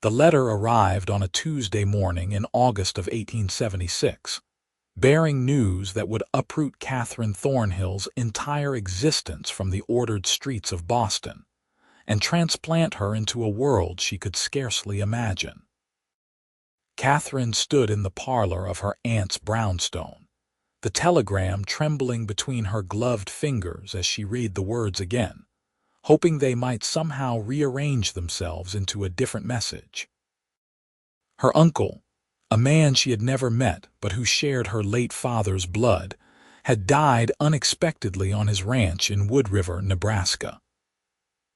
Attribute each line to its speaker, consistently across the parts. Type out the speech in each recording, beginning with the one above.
Speaker 1: The letter arrived on a Tuesday morning in August of 1876, bearing news that would uproot Catherine Thornhill's entire existence from the ordered streets of Boston and transplant her into a world she could scarcely imagine. Catherine stood in the parlor of her aunt's brownstone, the telegram trembling between her gloved fingers as she read the words again, hoping they might somehow rearrange themselves into a different message. Her uncle, a man she had never met but who shared her late father's blood, had died unexpectedly on his ranch in Wood River, Nebraska.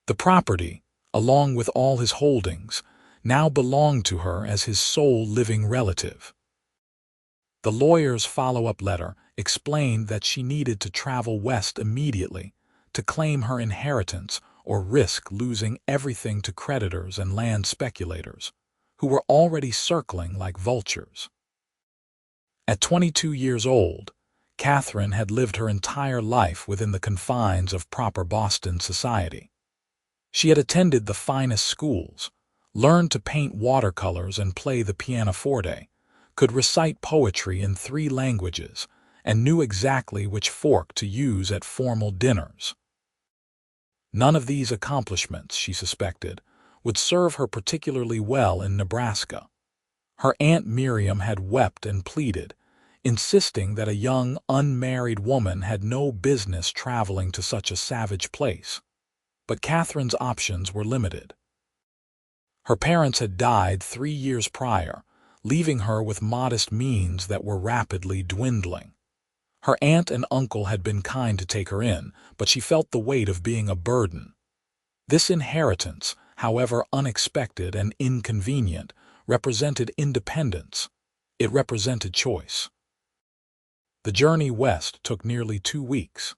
Speaker 1: The property, along with all his holdings, now belonged to her as his sole living relative. The lawyer's follow-up letter explained that she needed to travel west immediately to claim her inheritance or risk losing everything to creditors and land speculators, who were already circling like vultures. At 22 years old, Catherine had lived her entire life within the confines of proper Boston society. She had attended the finest schools, learned to paint watercolors and play the pianoforte, could recite poetry in 3 languages, and knew exactly which fork to use at formal dinners. None of these accomplishments, she suspected, would serve her particularly well in Nebraska. Her Aunt Miriam had wept and pleaded, insisting that a young, unmarried woman had no business traveling to such a savage place. But Catherine's options were limited. Her parents had died 3 years prior, leaving her with modest means that were rapidly dwindling. Her aunt and uncle had been kind to take her in, but she felt the weight of being a burden. This inheritance, however unexpected and inconvenient, represented independence. It represented choice. The journey west took nearly 2 weeks.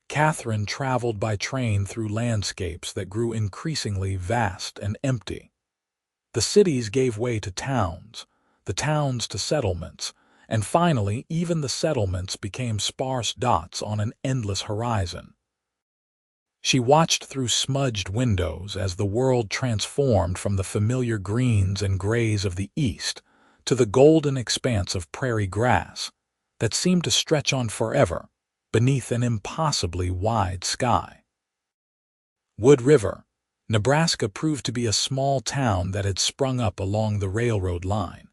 Speaker 1: Catherine traveled by train through landscapes that grew increasingly vast and empty. The cities gave way to towns, the towns to settlements, and finally even the settlements became sparse dots on an endless horizon. She watched through smudged windows as the world transformed from the familiar greens and grays of the east to the golden expanse of prairie grass that seemed to stretch on forever beneath an impossibly wide sky. Wood River, Nebraska proved to be a small town that had sprung up along the railroad line.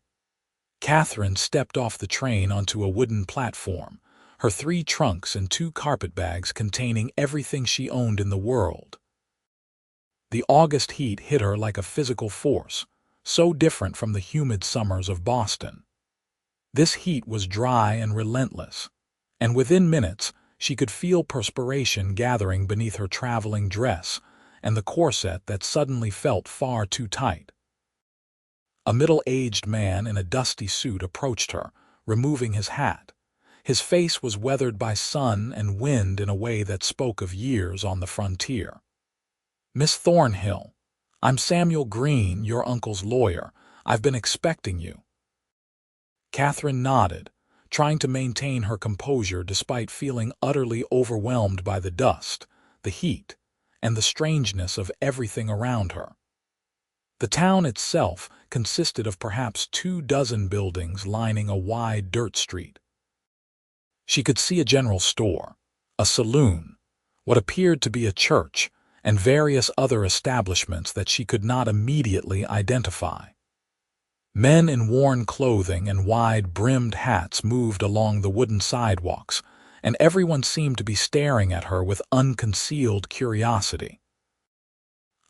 Speaker 1: Catherine stepped off the train onto a wooden platform, her 3 trunks and 2 carpetbags containing everything she owned in the world. The August heat hit her like a physical force, so different from the humid summers of Boston. This heat was dry and relentless, and within minutes she could feel perspiration gathering beneath her traveling dress and the corset that suddenly felt far too tight. A middle-aged man in a dusty suit approached her, removing his hat. His face was weathered by sun and wind in a way that spoke of years on the frontier. "Miss Thornhill, I'm Samuel Green, your uncle's lawyer. I've been expecting you." Catherine nodded, trying to maintain her composure despite feeling utterly overwhelmed by the dust, the heat, and the strangeness of everything around her. The town itself consisted of perhaps 24 buildings lining a wide dirt street. She could see a general store, a saloon, what appeared to be a church, and various other establishments that she could not immediately identify. Men in worn clothing and wide-brimmed hats moved along the wooden sidewalks, and everyone seemed to be staring at her with unconcealed curiosity.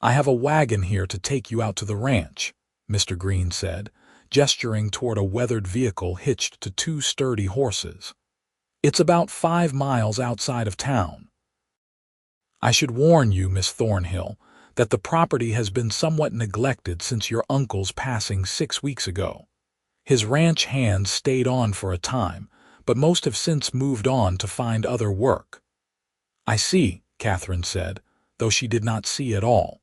Speaker 1: "I have a wagon here to take you out to the ranch," Mr. Green said, gesturing toward a weathered vehicle hitched to 2 sturdy horses. "It's about 5 miles outside of town. I should warn you, Miss Thornhill, that the property has been somewhat neglected since your uncle's passing 6 weeks ago. His ranch hands stayed on for a time, but most have since moved on to find other work." "I see," Catherine said, though she did not see at all.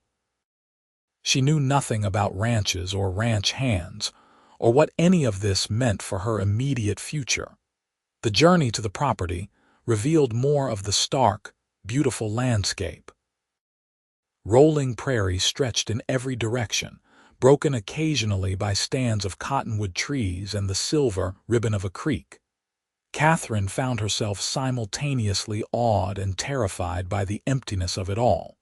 Speaker 1: She knew nothing about ranches or ranch hands, or what any of this meant for her immediate future. The journey to the property revealed more of the stark, beautiful landscape. Rolling prairie stretched in every direction, broken occasionally by stands of cottonwood trees and the silver ribbon of a creek. Catherine found herself simultaneously awed and terrified by the emptiness of it all.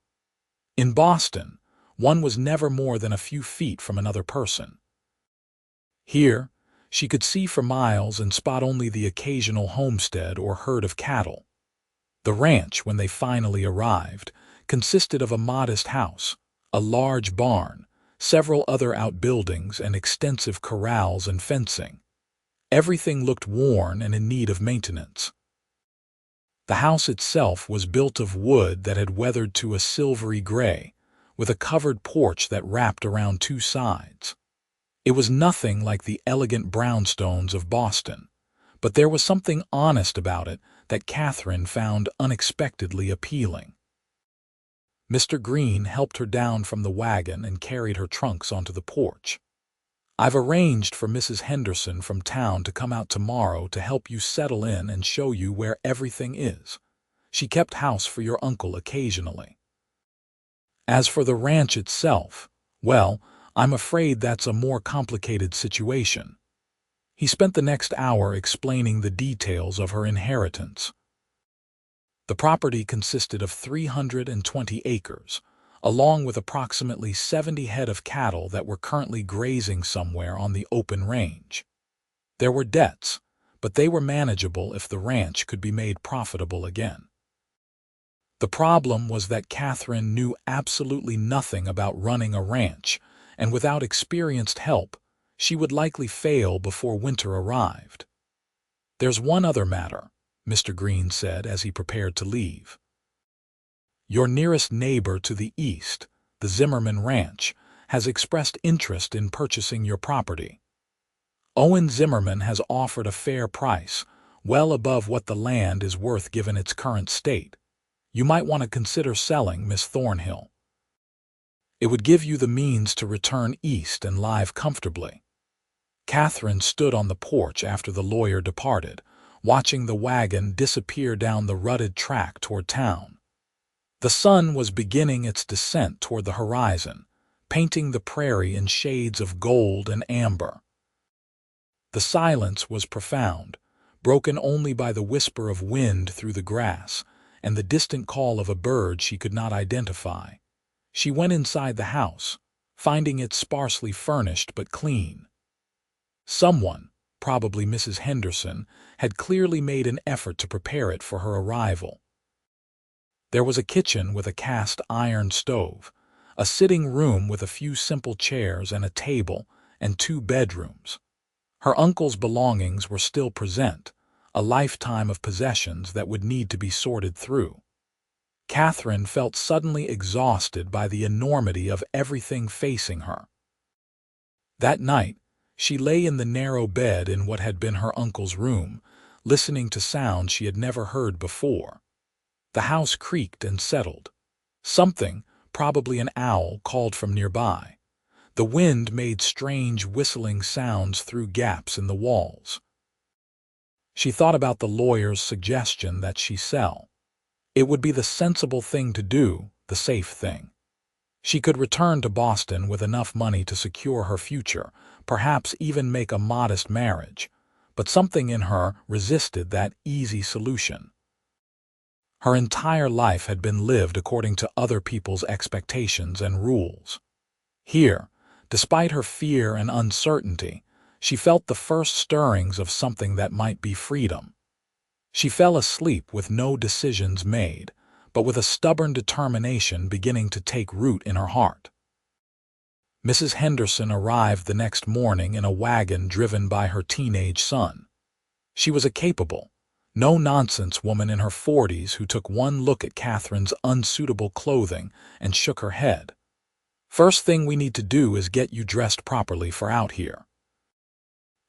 Speaker 1: In Boston, one was never more than a few feet from another person. Here, she could see for miles and spot only the occasional homestead or herd of cattle. The ranch, when they finally arrived, consisted of a modest house, a large barn, several other outbuildings, and extensive corrals and fencing. Everything looked worn and in need of maintenance. The house itself was built of wood that had weathered to a silvery gray, with a covered porch that wrapped around two sides. It was nothing like the elegant brownstones of Boston, but there was something honest about it that Catherine found unexpectedly appealing. Mr. Green helped her down from the wagon and carried her trunks onto the porch. "I've arranged for Mrs. Henderson from town to come out tomorrow to help you settle in and show you where everything is. She kept house for your uncle occasionally. As for the ranch itself, well, I'm afraid that's a more complicated situation." He spent the next hour explaining the details of her inheritance. The property consisted of 320 acres, along with approximately 70 head of cattle that were currently grazing somewhere on the open range. There were debts, but they were manageable if the ranch could be made profitable again. The problem was that Catherine knew absolutely nothing about running a ranch, and without experienced help, she would likely fail before winter arrived. "There's one other matter," Mr. Green said as he prepared to leave. "Your nearest neighbor to the east, the Zimmerman Ranch, has expressed interest in purchasing your property. Owen Zimmerman has offered a fair price, well above what the land is worth given its current state. You might want to consider selling, Miss Thornhill. It would give you the means to return east and live comfortably." Catherine stood on the porch after the lawyer departed, watching the wagon disappear down the rutted track toward town. The sun was beginning its descent toward the horizon, painting the prairie in shades of gold and amber. The silence was profound, broken only by the whisper of wind through the grass and the distant call of a bird she could not identify. She went inside the house, finding it sparsely furnished but clean. Someone, probably Mrs. Henderson, had clearly made an effort to prepare it for her arrival. There was a kitchen with a cast iron stove, a sitting room with a few simple chairs and a table, and 2 bedrooms. Her uncle's belongings were still present, a lifetime of possessions that would need to be sorted through. Catherine felt suddenly exhausted by the enormity of everything facing her. That night, she lay in the narrow bed in what had been her uncle's room, listening to sounds she had never heard before. The house creaked and settled. Something, probably an owl, called from nearby. The wind made strange whistling sounds through gaps in the walls. She thought about the lawyer's suggestion that she sell. It would be the sensible thing to do, the safe thing. She could return to Boston with enough money to secure her future, perhaps even make a modest marriage, but something in her resisted that easy solution. Her entire life had been lived according to other people's expectations and rules. Here, despite her fear and uncertainty, she felt the first stirrings of something that might be freedom. She fell asleep with no decisions made, but with a stubborn determination beginning to take root in her heart. Mrs. Henderson arrived the next morning in a wagon driven by her teenage son. She was a capable, no-nonsense woman in her 40s who took one look at Catherine's unsuitable clothing and shook her head. "First thing we need to do is get you dressed properly for out here.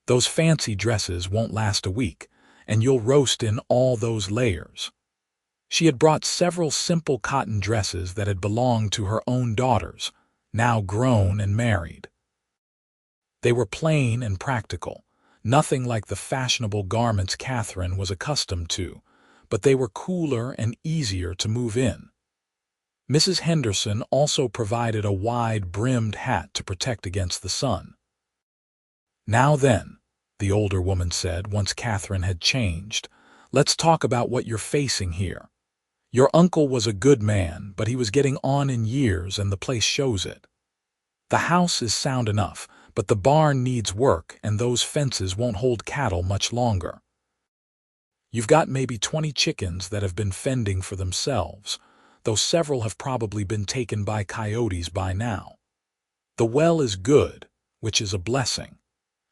Speaker 1: Those fancy dresses won't last a week, and you'll roast in all those layers." She had brought several simple cotton dresses that had belonged to her own daughters, now grown and married. They were plain and practical, nothing like the fashionable garments Catherine was accustomed to, but they were cooler and easier to move in. Mrs. Henderson also provided a wide-brimmed hat to protect against the sun. "Now then," the older woman said once Catherine had changed, "let's talk about what you're facing here. Your uncle was a good man, but he was getting on in years and the place shows it. The house is sound enough, but the barn needs work and those fences won't hold cattle much longer. You've got maybe 20 chickens that have been fending for themselves, though several have probably been taken by coyotes by now. The well is good, which is a blessing.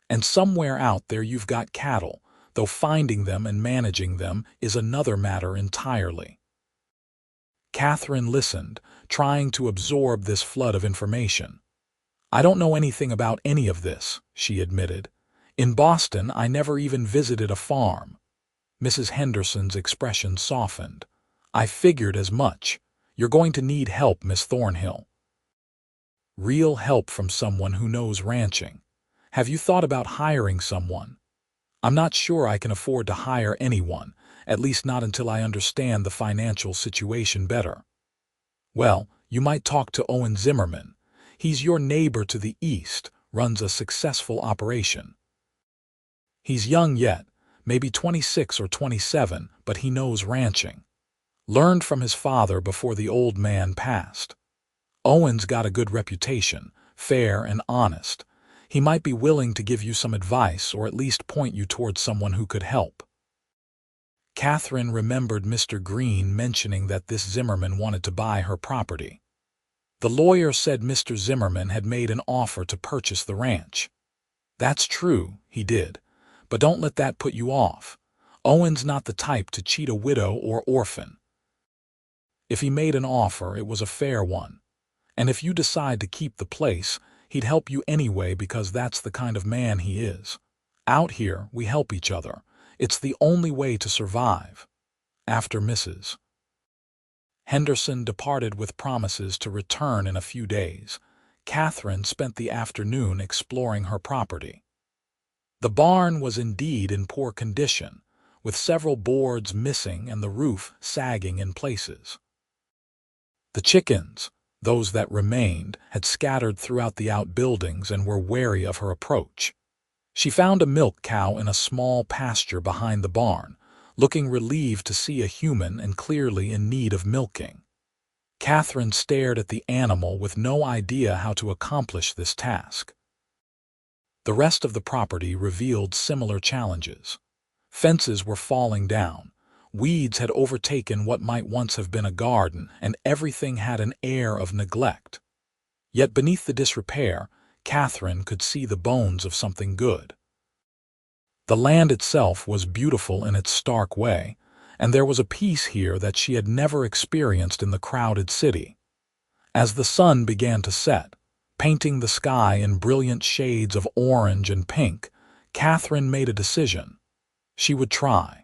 Speaker 1: And somewhere out there you've got cattle, though finding them and managing them is another matter entirely." Catherine listened, trying to absorb this flood of information. "I don't know anything about any of this," she admitted. "In Boston, I never even visited a farm." Mrs. Henderson's expression softened. "I figured as much. You're going to need help, Miss Thornhill. Real help from someone who knows ranching. Have you thought about hiring someone? I'm not sure I can afford to hire anyone, at least not until I understand the financial situation better." "Well, you might talk to Owen Zimmerman. He's your neighbor to the east, runs a successful operation. He's young yet, maybe 26 or 27, but he knows ranching. Learned from his father before the old man passed. Owen's got a good reputation, fair and honest. He might be willing to give you some advice or at least point you towards someone who could help." Catherine remembered Mr. Green mentioning that this Zimmerman wanted to buy her property. The lawyer said Mr. Zimmerman had made an offer to purchase the ranch. "That's true, he did, but don't let that put you off. Owen's not the type to cheat a widow or orphan. If he made an offer, it was a fair one. And if you decide to keep the place, he'd help you anyway because that's the kind of man he is. Out here, we help each other. It's the only way to survive." After Mrs. Henderson departed with promises to return in a few days, Catherine spent the afternoon exploring her property. The barn was indeed in poor condition, with several boards missing and the roof sagging in places. The chickens, those that remained, had scattered throughout the outbuildings and were wary of her approach. She found a milk cow in a small pasture behind the barn, looking relieved to see a human and clearly in need of milking. Catherine stared at the animal with no idea how to accomplish this task. The rest of the property revealed similar challenges. Fences were falling down. Weeds had overtaken what might once have been a garden, and everything had an air of neglect. Yet beneath the disrepair, Catherine could see the bones of something good. The land itself was beautiful in its stark way, and there was a peace here that she had never experienced in the crowded city. As the sun began to set, painting the sky in brilliant shades of orange and pink, Catherine made a decision. She would try.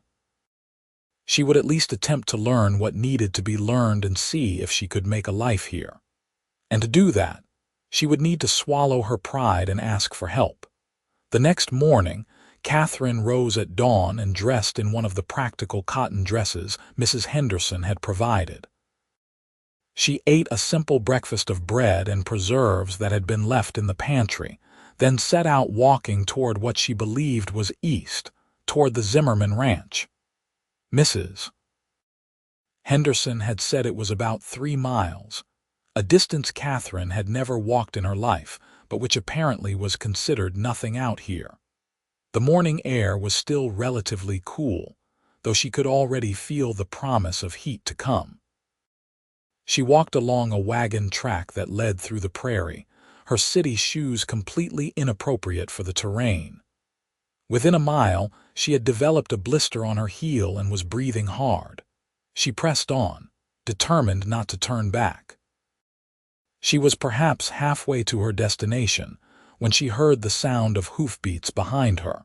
Speaker 1: She would at least attempt to learn what needed to be learned and see if she could make a life here. And to do that, she would need to swallow her pride and ask for help. The next morning, Catherine rose at dawn and dressed in one of the practical cotton dresses Mrs. Henderson had provided. She ate a simple breakfast of bread and preserves that had been left in the pantry, then set out walking toward what she believed was east, toward the Zimmerman ranch. Mrs. Henderson had said it was about 3 miles, a distance Catherine had never walked in her life, but which apparently was considered nothing out here. The morning air was still relatively cool, though she could already feel the promise of heat to come. She walked along a wagon track that led through the prairie, her city shoes completely inappropriate for the terrain. Within a mile, she had developed a blister on her heel and was breathing hard. She pressed on, determined not to turn back. She was perhaps halfway to her destination when she heard the sound of hoofbeats behind her.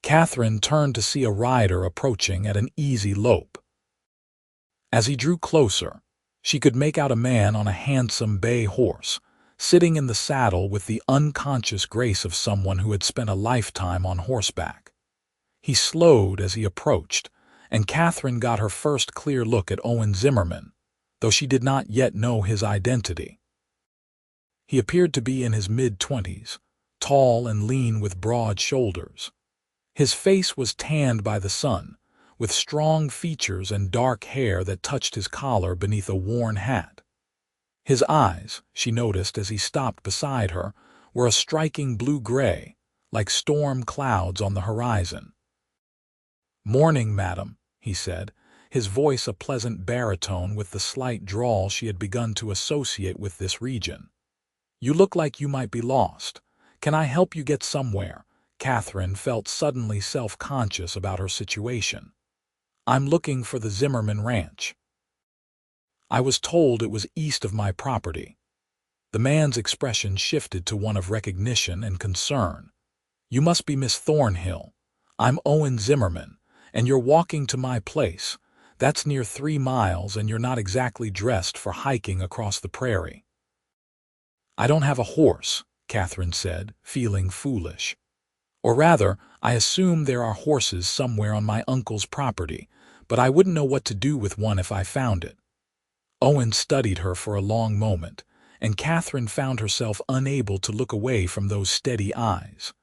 Speaker 1: Catherine turned to see a rider approaching at an easy lope. As he drew closer, she could make out a man on a handsome bay horse, sitting in the saddle with the unconscious grace of someone who had spent a lifetime on horseback. He slowed as he approached, and Catherine got her first clear look at Owen Zimmerman, though she did not yet know his identity. He appeared to be in his mid-20s, tall and lean with broad shoulders. His face was tanned by the sun, with strong features and dark hair that touched his collar beneath a worn hat. His eyes, she noticed as he stopped beside her, were a striking blue-gray, like storm clouds on the horizon. "Morning, madam," he said, his voice a pleasant baritone with the slight drawl she had begun to associate with this region. "You look like you might be lost. Can I help you get somewhere?" Catherine felt suddenly self-conscious about her situation. "I'm looking for the Zimmerman ranch. I was told it was east of my property." The man's expression shifted to one of recognition and concern. "You must be Miss Thornhill. I'm Owen Zimmerman, and you're walking to my place. That's near 3 miles, and you're not exactly dressed for hiking across the prairie." "I don't have a horse," Catherine said, feeling foolish. "Or rather, I assume there are horses somewhere on my uncle's property, but I wouldn't know what to do with one if I found it." Owen studied her for a long moment, and Catherine found herself unable to look away from those steady eyes.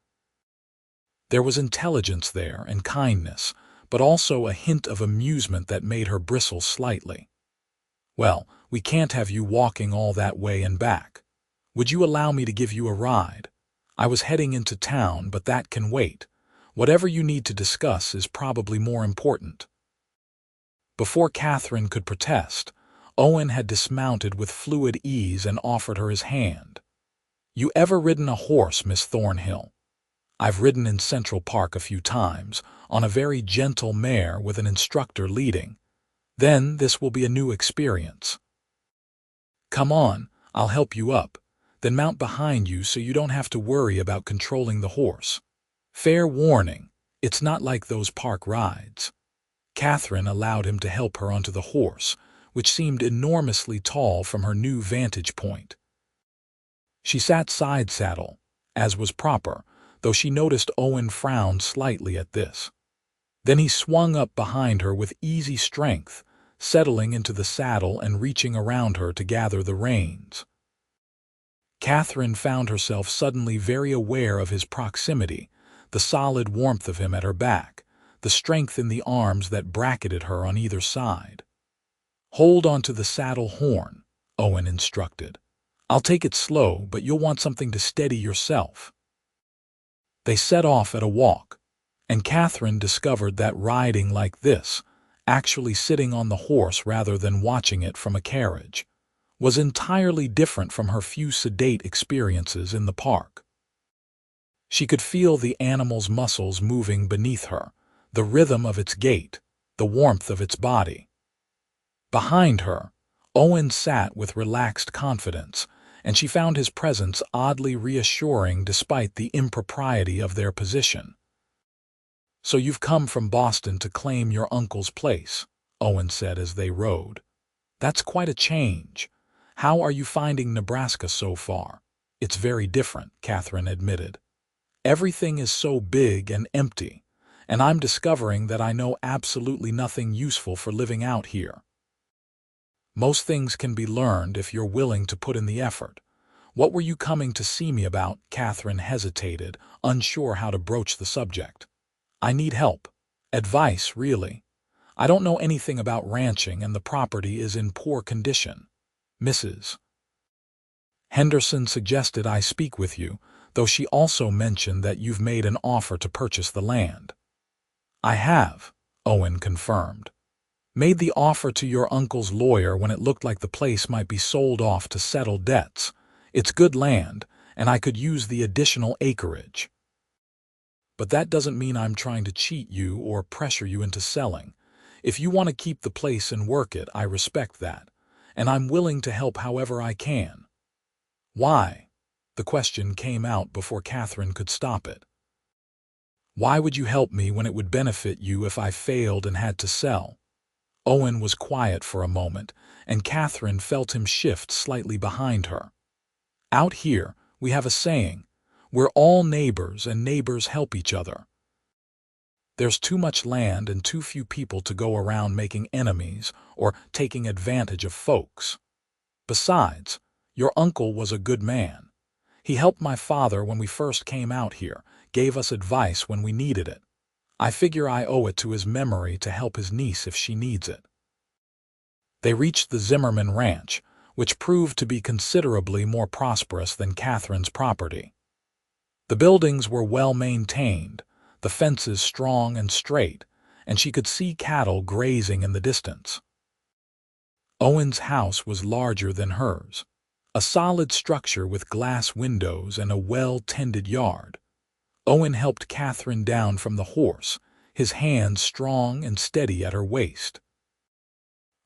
Speaker 1: There was intelligence there and kindness, but also a hint of amusement that made her bristle slightly. "Well, we can't have you walking all that way and back. Would you allow me to give you a ride? I was heading into town, but that can wait. Whatever you need to discuss is probably more important." Before Catherine could protest, Owen had dismounted with fluid ease and offered her his hand. "You ever ridden a horse, Miss Thornhill?" "I've ridden in Central Park a few times, on a very gentle mare with an instructor leading. Then this will be a new experience." "Come on, I'll help you up, then mount behind you so you don't have to worry about controlling the horse. Fair warning, it's not like those park rides." Catherine allowed him to help her onto the horse, which seemed enormously tall from her new vantage point. She sat side saddle, as was proper, though she noticed Owen frowned slightly at this. Then he swung up behind her with easy strength, settling into the saddle and reaching around her to gather the reins. Catherine found herself suddenly very aware of his proximity, the solid warmth of him at her back, the strength in the arms that bracketed her on either side. "Hold onto the saddle horn," Owen instructed. "I'll take it slow, but you'll want something to steady yourself." They set off at a walk, and Catherine discovered that riding like this, actually sitting on the horse rather than watching it from a carriage, was entirely different from her few sedate experiences in the park. She could feel the animal's muscles moving beneath her, the rhythm of its gait, the warmth of its body. Behind her, Owen sat with relaxed confidence, and she found his presence oddly reassuring despite the impropriety of their position. "So you've come from Boston to claim your uncle's place," Owen said as they rode. "That's quite a change. How are you finding Nebraska so far?" "It's very different," Catherine admitted. "Everything is so big and empty, and I'm discovering that I know absolutely nothing useful for living out here." "Most things can be learned if you're willing to put in the effort. What were you coming to see me about?" Catherine hesitated, unsure how to broach the subject. "I need help. Advice, really. I don't know anything about ranching, and the property is in poor condition. Mrs. Henderson suggested I speak with you, though she also mentioned that you've made an offer to purchase the land." "I have," Owen confirmed. "Made the offer to your uncle's lawyer when it looked like the place might be sold off to settle debts. It's good land, and I could use the additional acreage. But that doesn't mean I'm trying to cheat you or pressure you into selling. If you want to keep the place and work it, I respect that, and I'm willing to help however I can." "Why?" The question came out before Catherine could stop it. "Why would you help me when it would benefit you if I failed and had to sell?" Owen was quiet for a moment, and Catherine felt him shift slightly behind her. "Out here, we have a saying, we're all neighbors and neighbors help each other." There's too much land and too few people to go around making enemies or taking advantage of folks. Besides, your uncle was a good man. He helped my father when we first came out here, gave us advice when we needed it. I figure I owe it to his memory to help his niece if she needs it. They reached the Zimmerman ranch, which proved to be considerably more prosperous than Catherine's property. The buildings were well maintained, the fences strong and straight, and she could see cattle grazing in the distance. Owen's house was larger than hers, a solid structure with glass windows and a well-tended yard. Owen helped Catherine down from the horse, his hands strong and steady at her waist.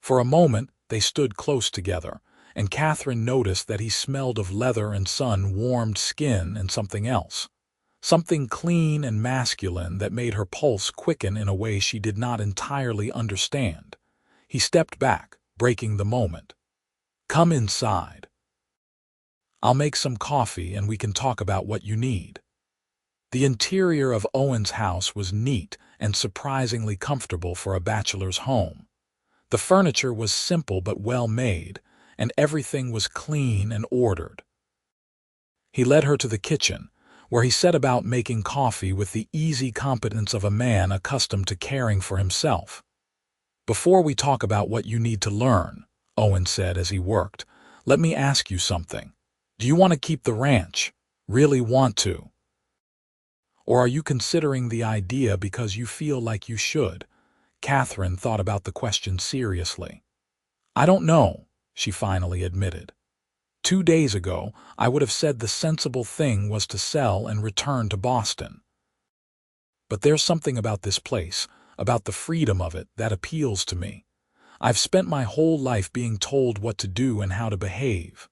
Speaker 1: For a moment they stood close together, and Catherine noticed that he smelled of leather and sun-warmed skin and something else. Something clean and masculine that made her pulse quicken in a way she did not entirely understand. He stepped back, breaking the moment. "Come inside. I'll make some coffee and we can talk about what you need." The interior of Owen's house was neat and surprisingly comfortable for a bachelor's home. The furniture was simple but well made, and everything was clean and ordered. He led her to the kitchen, where he set about making coffee with the easy competence of a man accustomed to caring for himself. "Before we talk about what you need to learn," Owen said as he worked, "let me ask you something. Do you want to keep the ranch? Really want to? Or are you considering the idea because you feel like you should?" Catherine thought about the question seriously. "I don't know," she finally admitted. 2 days ago, I would have said the sensible thing was to sell and return to Boston. But there's something about this place, about the freedom of it, that appeals to me. I've spent my whole life being told what to do and how to behave.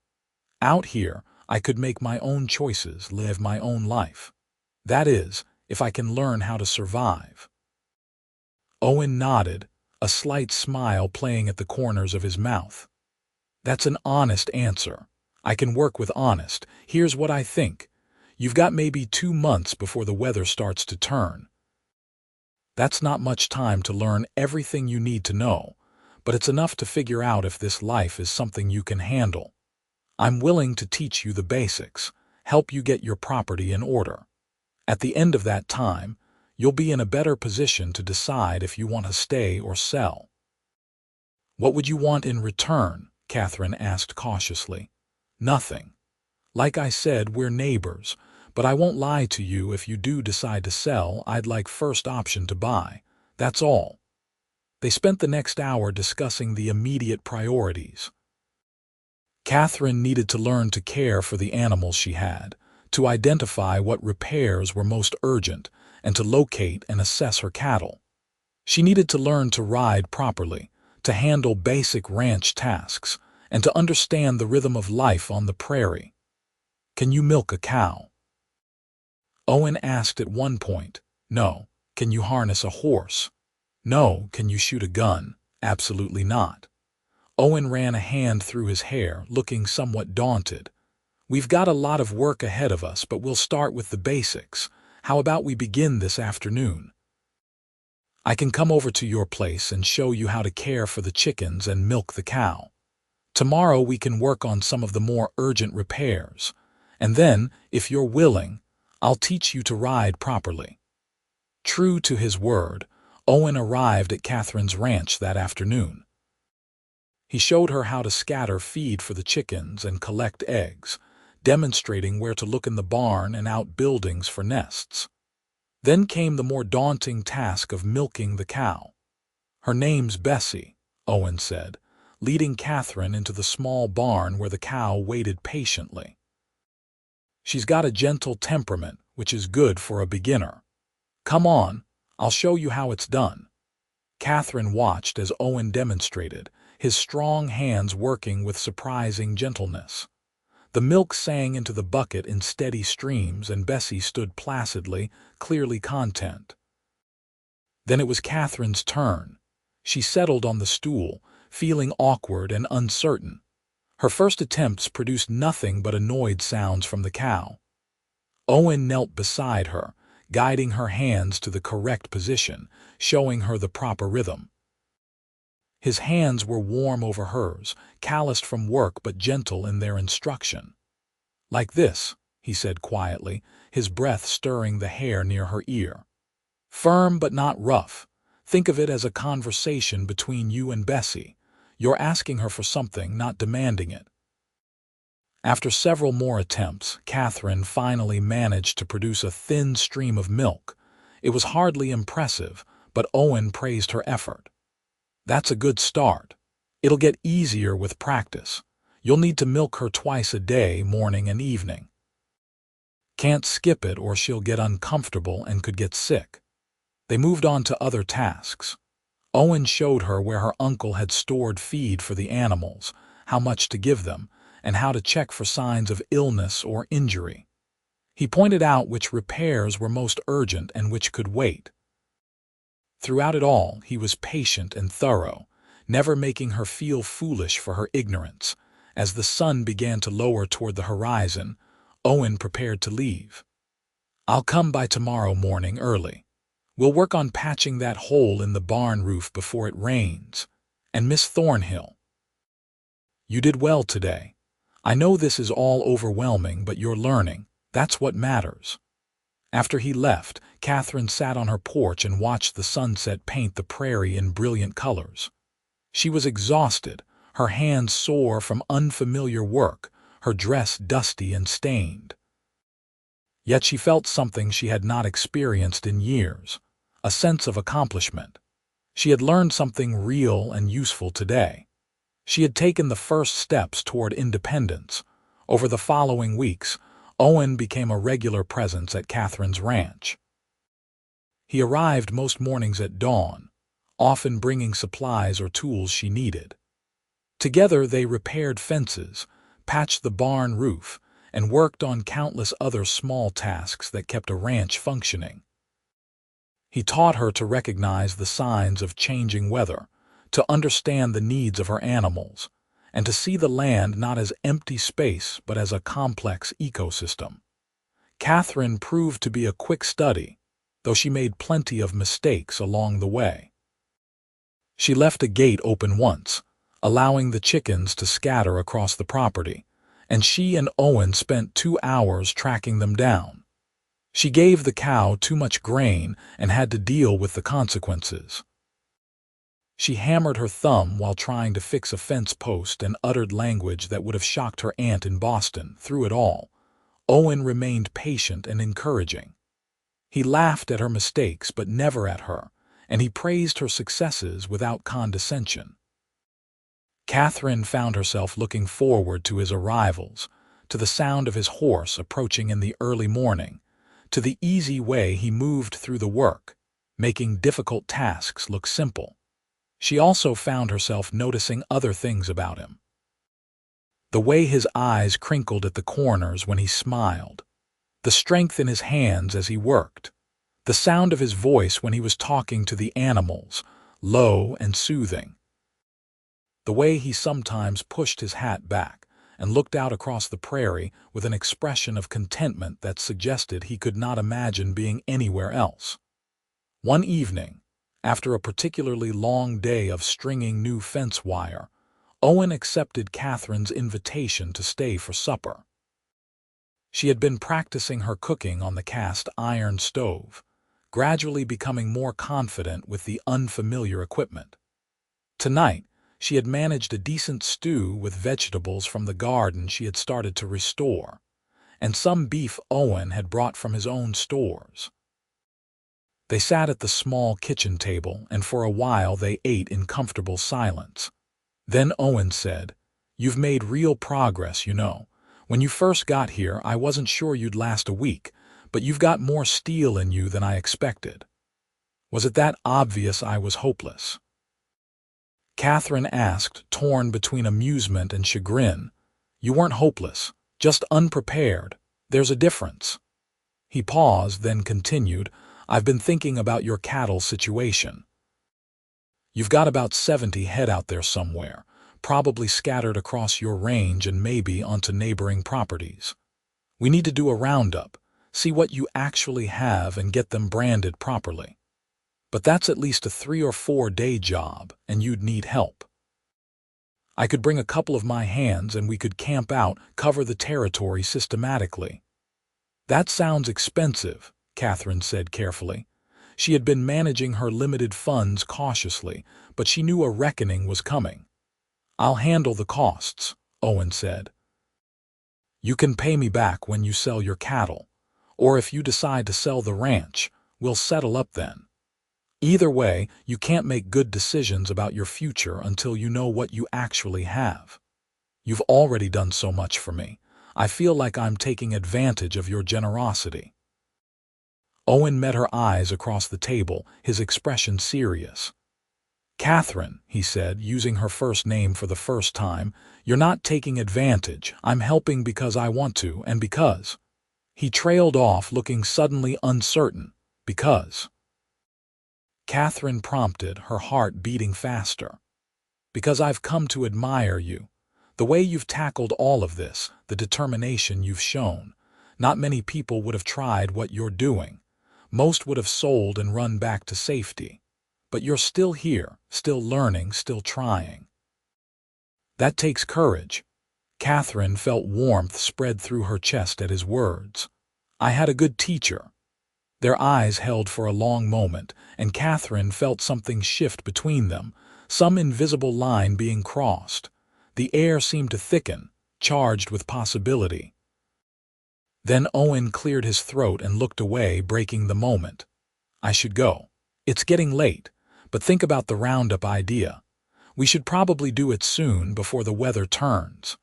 Speaker 1: Out here, I could make my own choices, live my own life. That is, if I can learn how to survive." Owen nodded, a slight smile playing at the corners of his mouth. "That's an honest answer. I can work with honest. Here's what I think. You've got maybe 2 months before the weather starts to turn. That's not much time to learn everything you need to know, but it's enough to figure out if this life is something you can handle. I'm willing to teach you the basics, help you get your property in order. At the end of that time, you'll be in a better position to decide if you want to stay or sell." "What would you want in return?" Catherine asked cautiously. "Nothing. Like I said, we're neighbors, but I won't lie to you. If you do decide to sell, I'd like first option to buy. That's all." They spent the next hour discussing the immediate priorities. Catherine needed to learn to care for the animals she had, to identify what repairs were most urgent, and to locate and assess her cattle. She needed to learn to ride properly, to handle basic ranch tasks, and to understand the rhythm of life on the prairie. "Can you milk a cow?" Owen asked at one point. "No." "Can you harness a horse?" "No." "Can you shoot a gun?" "Absolutely not." Owen ran a hand through his hair, looking somewhat daunted. "We've got a lot of work ahead of us, but we'll start with the basics. How about we begin this afternoon? I can come over to your place and show you how to care for the chickens and milk the cow. Tomorrow we can work on some of the more urgent repairs. And then, if you're willing, I'll teach you to ride properly." True to his word, Owen arrived at Catherine's ranch that afternoon. He showed her how to scatter feed for the chickens and collect eggs, demonstrating where to look in the barn and outbuildings for nests. Then came the more daunting task of milking the cow. "Her name's Bessie," Owen said, leading Catherine into the small barn where the cow waited patiently. "She's got a gentle temperament, which is good for a beginner. Come on, I'll show you how it's done." Catherine watched as Owen demonstrated, his strong hands working with surprising gentleness. The milk sang into the bucket in steady streams, and Bessie stood placidly, clearly content. Then it was Catherine's turn. She settled on the stool, feeling awkward and uncertain. Her first attempts produced nothing but annoyed sounds from the cow. Owen knelt beside her, guiding her hands to the correct position, showing her the proper rhythm. His hands were warm over hers, calloused from work but gentle in their instruction. "Like this," he said quietly, his breath stirring the hair near her ear. "Firm but not rough. Think of it as a conversation between you and Bessie. You're asking her for something, not demanding it." After several more attempts, Catherine finally managed to produce a thin stream of milk. It was hardly impressive, but Owen praised her effort. "That's a good start. It'll get easier with practice. You'll need to milk her twice a day, morning and evening. Can't skip it or she'll get uncomfortable and could get sick." They moved on to other tasks. Owen showed her where her uncle had stored feed for the animals, how much to give them, and how to check for signs of illness or injury. He pointed out which repairs were most urgent and which could wait. Throughout it all, he was patient and thorough, never making her feel foolish for her ignorance. As the sun began to lower toward the horizon, Owen prepared to leave. "I'll come by tomorrow morning early. We'll work on patching that hole in the barn roof before it rains. And Miss Thornhill, you did well today. I know this is all overwhelming, but you're learning. That's what matters." After he left, Catherine sat on her porch and watched the sunset paint the prairie in brilliant colors. She was exhausted, her hands sore from unfamiliar work, her dress dusty and stained. Yet she felt something she had not experienced in years, a sense of accomplishment. She had learned something real and useful today. She had taken the first steps toward independence. Over the following weeks, Owen became a regular presence at Catherine's ranch. He arrived most mornings at dawn, often bringing supplies or tools she needed. Together they repaired fences, patched the barn roof, and worked on countless other small tasks that kept a ranch functioning. He taught her to recognize the signs of changing weather, to understand the needs of her animals, and to see the land not as empty space but as a complex ecosystem. Catherine proved to be a quick study, though she made plenty of mistakes along the way. She left a gate open once, allowing the chickens to scatter across the property, and she and Owen spent 2 hours tracking them down. She gave the cow too much grain and had to deal with the consequences. She hammered her thumb while trying to fix a fence post and uttered language that would have shocked her aunt in Boston. Through it all, Owen remained patient and encouraging. He laughed at her mistakes but never at her, and he praised her successes without condescension. Catherine found herself looking forward to his arrivals, to the sound of his horse approaching in the early morning, to the easy way he moved through the work, making difficult tasks look simple. She also found herself noticing other things about him. The way his eyes crinkled at the corners when he smiled, the strength in his hands as he worked, the sound of his voice when he was talking to the animals, low and soothing. The way he sometimes pushed his hat back and looked out across the prairie with an expression of contentment that suggested he could not imagine being anywhere else. One evening, after a particularly long day of stringing new fence wire, Owen accepted Catherine's invitation to stay for supper. She had been practicing her cooking on the cast iron stove, gradually becoming more confident with the unfamiliar equipment. Tonight, she had managed a decent stew with vegetables from the garden she had started to restore, and some beef Owen had brought from his own stores. They sat at the small kitchen table, and for a while they ate in comfortable silence. Then Owen said, "You've made real progress, you know. When you first got here, I wasn't sure you'd last a week, but you've got more steel in you than I expected. Was it that obvious I was hopeless?" Catherine asked, torn between amusement and chagrin. "You weren't hopeless, just unprepared. There's a difference." He paused, then continued, "I've been thinking about your cattle situation. You've got about 70 head out there somewhere, probably scattered across your range and maybe onto neighboring properties. We need to do a roundup, see what you actually have and get them branded properly. But that's at least a 3 or 4 day job, and you'd need help. I could bring a couple of my hands and we could camp out, cover the territory systematically. That sounds expensive, Catherine said carefully. She had been managing her limited funds cautiously, but she knew a reckoning was coming. I'll handle the costs, Owen said. You can pay me back when you sell your cattle, or if you decide to sell the ranch, we'll settle up then. Either way, you can't make good decisions about your future until you know what you actually have. You've already done so much for me. I feel like I'm taking advantage of your generosity. Owen met her eyes across the table, his expression serious. Catherine, he said, using her first name for the first time, you're not taking advantage. I'm helping because I want to, and because. He trailed off, looking suddenly uncertain. Because. Catherine prompted, her heart beating faster. Because I've come to admire you. The way you've tackled all of this, the determination you've shown. Not many people would have tried what you're doing. Most would have sold and run back to safety. But you're still here, still learning, still trying. That takes courage. Catherine felt warmth spread through her chest at his words. I had a good teacher. Their eyes held for a long moment, and Catherine felt something shift between them, some invisible line being crossed. The air seemed to thicken, charged with possibility. Then Owen cleared his throat and looked away, breaking the moment. I should go. It's getting late, but think about the roundup idea. We should probably do it soon before the weather turns.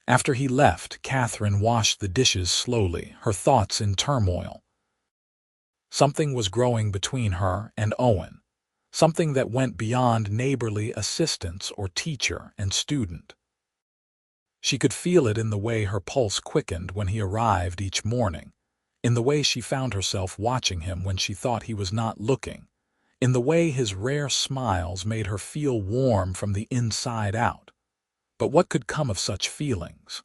Speaker 1: After he left, Catherine washed the dishes slowly, her thoughts in turmoil. Something was growing between her and Owen, something that went beyond neighborly assistance or teacher and student. She could feel it in the way her pulse quickened when he arrived each morning, in the way she found herself watching him when she thought he was not looking, in the way his rare smiles made her feel warm from the inside out. But what could come of such feelings?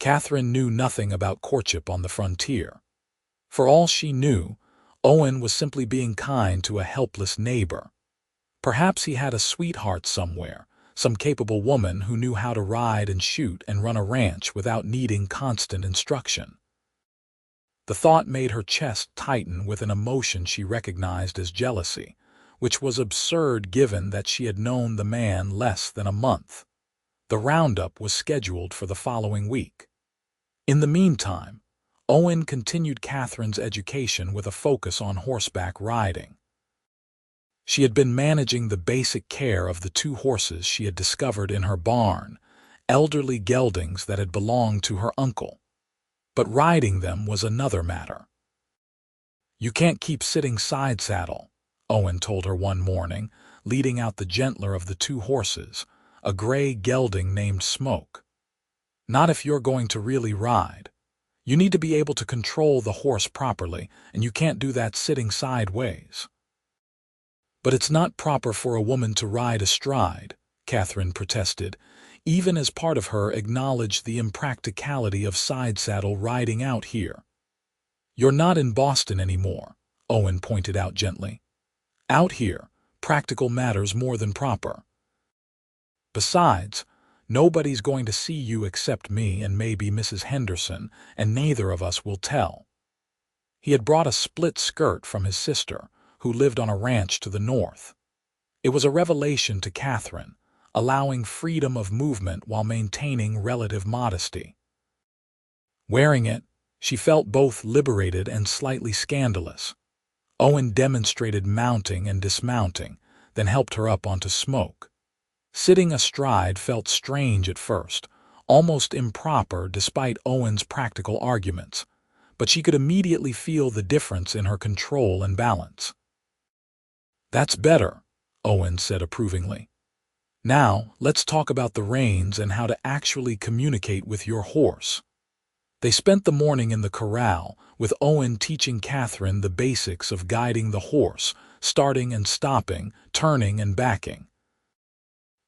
Speaker 1: Catherine knew nothing about courtship on the frontier. For all she knew, Owen was simply being kind to a helpless neighbor. Perhaps he had a sweetheart somewhere, some capable woman who knew how to ride and shoot and run a ranch without needing constant instruction. The thought made her chest tighten with an emotion she recognized as jealousy, which was absurd given that she had known the man less than a month. The roundup was scheduled for the following week. In the meantime, Owen continued Catherine's education with a focus on horseback riding. She had been managing the basic care of the 2 horses she had discovered in her barn, elderly geldings that had belonged to her uncle. But riding them was another matter. You can't keep sitting side saddle, Owen told her one morning, leading out the gentler of the 2 horses, a gray gelding named Smoke. Not if you're going to really ride. You need to be able to control the horse properly, and you can't do that sitting sideways. But it's not proper for a woman to ride astride, Catherine protested, even as part of her acknowledged the impracticality of side-saddle riding out here. You're not in Boston anymore, Owen pointed out gently. Out here, practical matters more than proper. Besides, nobody's going to see you except me and maybe Mrs. Henderson, and neither of us will tell. He had brought a split skirt from his sister, who lived on a ranch to the north. It was a revelation to Catherine, allowing freedom of movement while maintaining relative modesty. Wearing it, she felt both liberated and slightly scandalous. Owen demonstrated mounting and dismounting, then helped her up onto Smoke. Sitting astride felt strange at first, almost improper despite Owen's practical arguments, but she could immediately feel the difference in her control and balance. That's better, Owen said approvingly. Now, let's talk about the reins and how to actually communicate with your horse. They spent the morning in the corral, with Owen teaching Catherine the basics of guiding the horse, starting and stopping, turning and backing.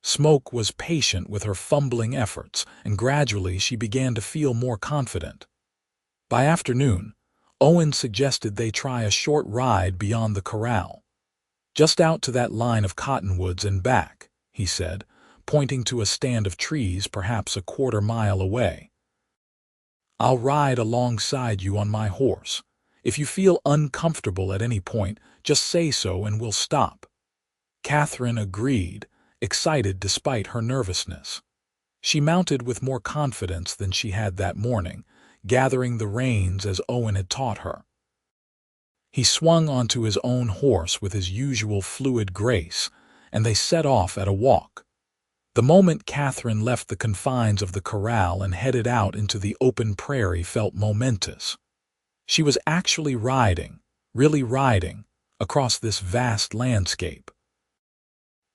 Speaker 1: Smoke was patient with her fumbling efforts, and gradually she began to feel more confident. By afternoon, Owen suggested they try a short ride beyond the corral. "Just out to that line of cottonwoods and back," he said, pointing to a stand of trees perhaps a quarter-mile away. "I'll ride alongside you on my horse. If you feel uncomfortable at any point, just say so and we'll stop." Catherine agreed, excited despite her nervousness. She mounted with more confidence than she had that morning, gathering the reins as Owen had taught her. He swung onto his own horse with his usual fluid grace, and they set off at a walk. The moment Catherine left the confines of the corral and headed out into the open prairie felt momentous. She was actually riding, really riding, across this vast landscape.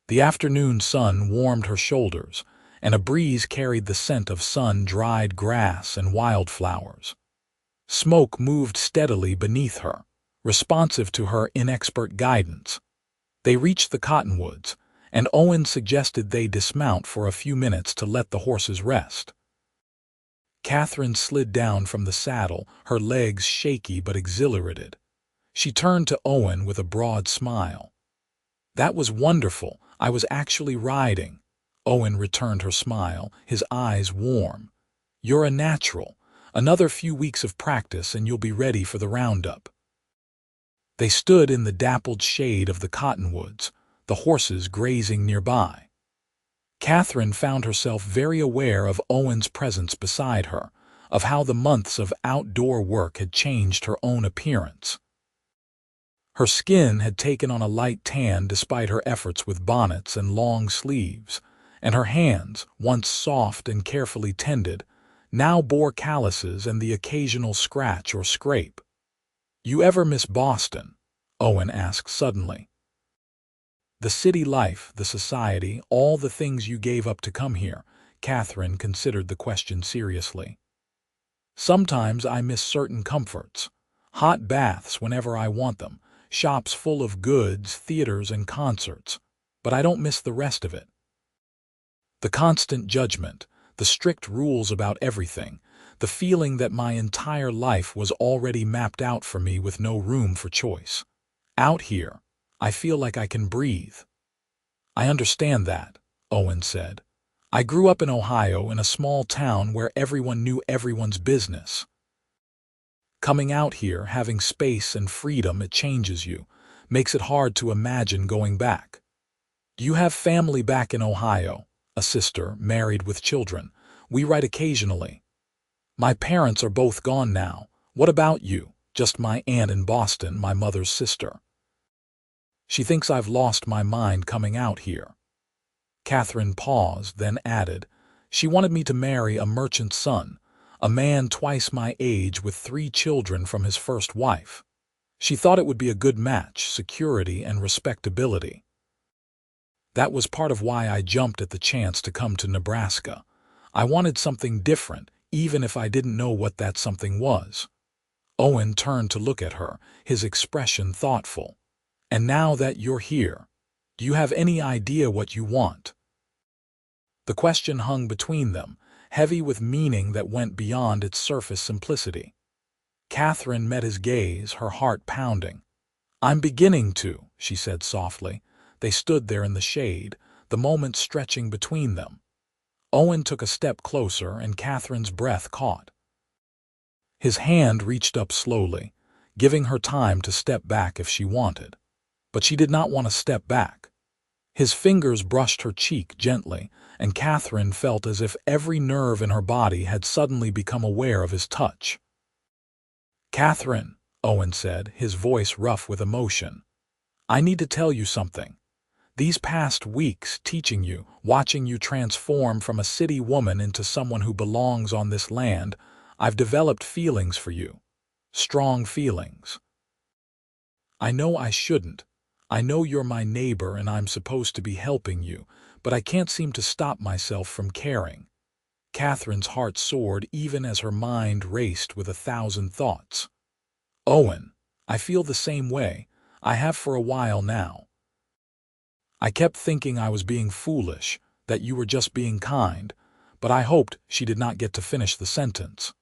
Speaker 1: The afternoon sun warmed her shoulders, and a breeze carried the scent of sun-dried grass and wildflowers. Smoke moved steadily beneath her, responsive to her inexpert guidance. They reached the cottonwoods, and Owen suggested they dismount for a few minutes to let the horses rest. Catherine slid down from the saddle, her legs shaky but exhilarated. She turned to Owen with a broad smile. "That was wonderful. I was actually riding." Owen returned her smile, his eyes warm. "You're a natural. Another few weeks of practice and you'll be ready for the roundup." They stood in the dappled shade of the cottonwoods, the horses grazing nearby. Catherine found herself very aware of Owen's presence beside her, of how the months of outdoor work had changed her own appearance. Her skin had taken on a light tan despite her efforts with bonnets and long sleeves, and her hands, once soft and carefully tended, now bore calluses and the occasional scratch or scrape. "You ever miss Boston?" Owen asked suddenly. "The city life, the society, all the things you gave up to come here." Catherine considered the question seriously. "Sometimes I miss certain comforts. Hot baths whenever I want them, shops full of goods, theaters and concerts. But I don't miss the rest of it. The constant judgment, the strict rules about everything, the feeling that my entire life was already mapped out for me with no room for choice. Out here, I feel like I can breathe." "I understand that," Owen said. "I grew up in Ohio in a small town where everyone knew everyone's business. Coming out here, having space and freedom, it changes you, makes it hard to imagine going back." "Do you have family back in Ohio?" "A sister, married with children. We write occasionally." "My parents are both gone now. What about you?" "Just my aunt in Boston, my mother's sister. She thinks I've lost my mind coming out here." Catherine paused, then added, "She wanted me to marry a merchant's son, a man twice my age with 3 children from his first wife. She thought it would be a good match, security and respectability. That was part of why I jumped at the chance to come to Nebraska. I wanted something different, even if I didn't know what that something was." Owen turned to look at her, his expression thoughtful. "And now that you're here, do you have any idea what you want?" The question hung between them, heavy with meaning that went beyond its surface simplicity. Catherine met his gaze, her heart pounding. "I'm beginning to," she said softly. They stood there in the shade, the moment stretching between them. Owen took a step closer, and Catherine's breath caught. His hand reached up slowly, giving her time to step back if she wanted. But she did not want to step back. His fingers brushed her cheek gently, and Catherine felt as if every nerve in her body had suddenly become aware of his touch. "Catherine," Owen said, his voice rough with emotion, "I need to tell you something. These past weeks teaching you, watching you transform from a city woman into someone who belongs on this land, I've developed feelings for you. Strong feelings. I know I shouldn't. I know you're my neighbor and I'm supposed to be helping you, but I can't seem to stop myself from caring." Catherine's heart soared even as her mind raced with 1,000 thoughts. "Owen, I feel the same way. I have for a while now. I kept thinking I was being foolish, that you were just being kind, but I hoped." She did not get to finish the sentence.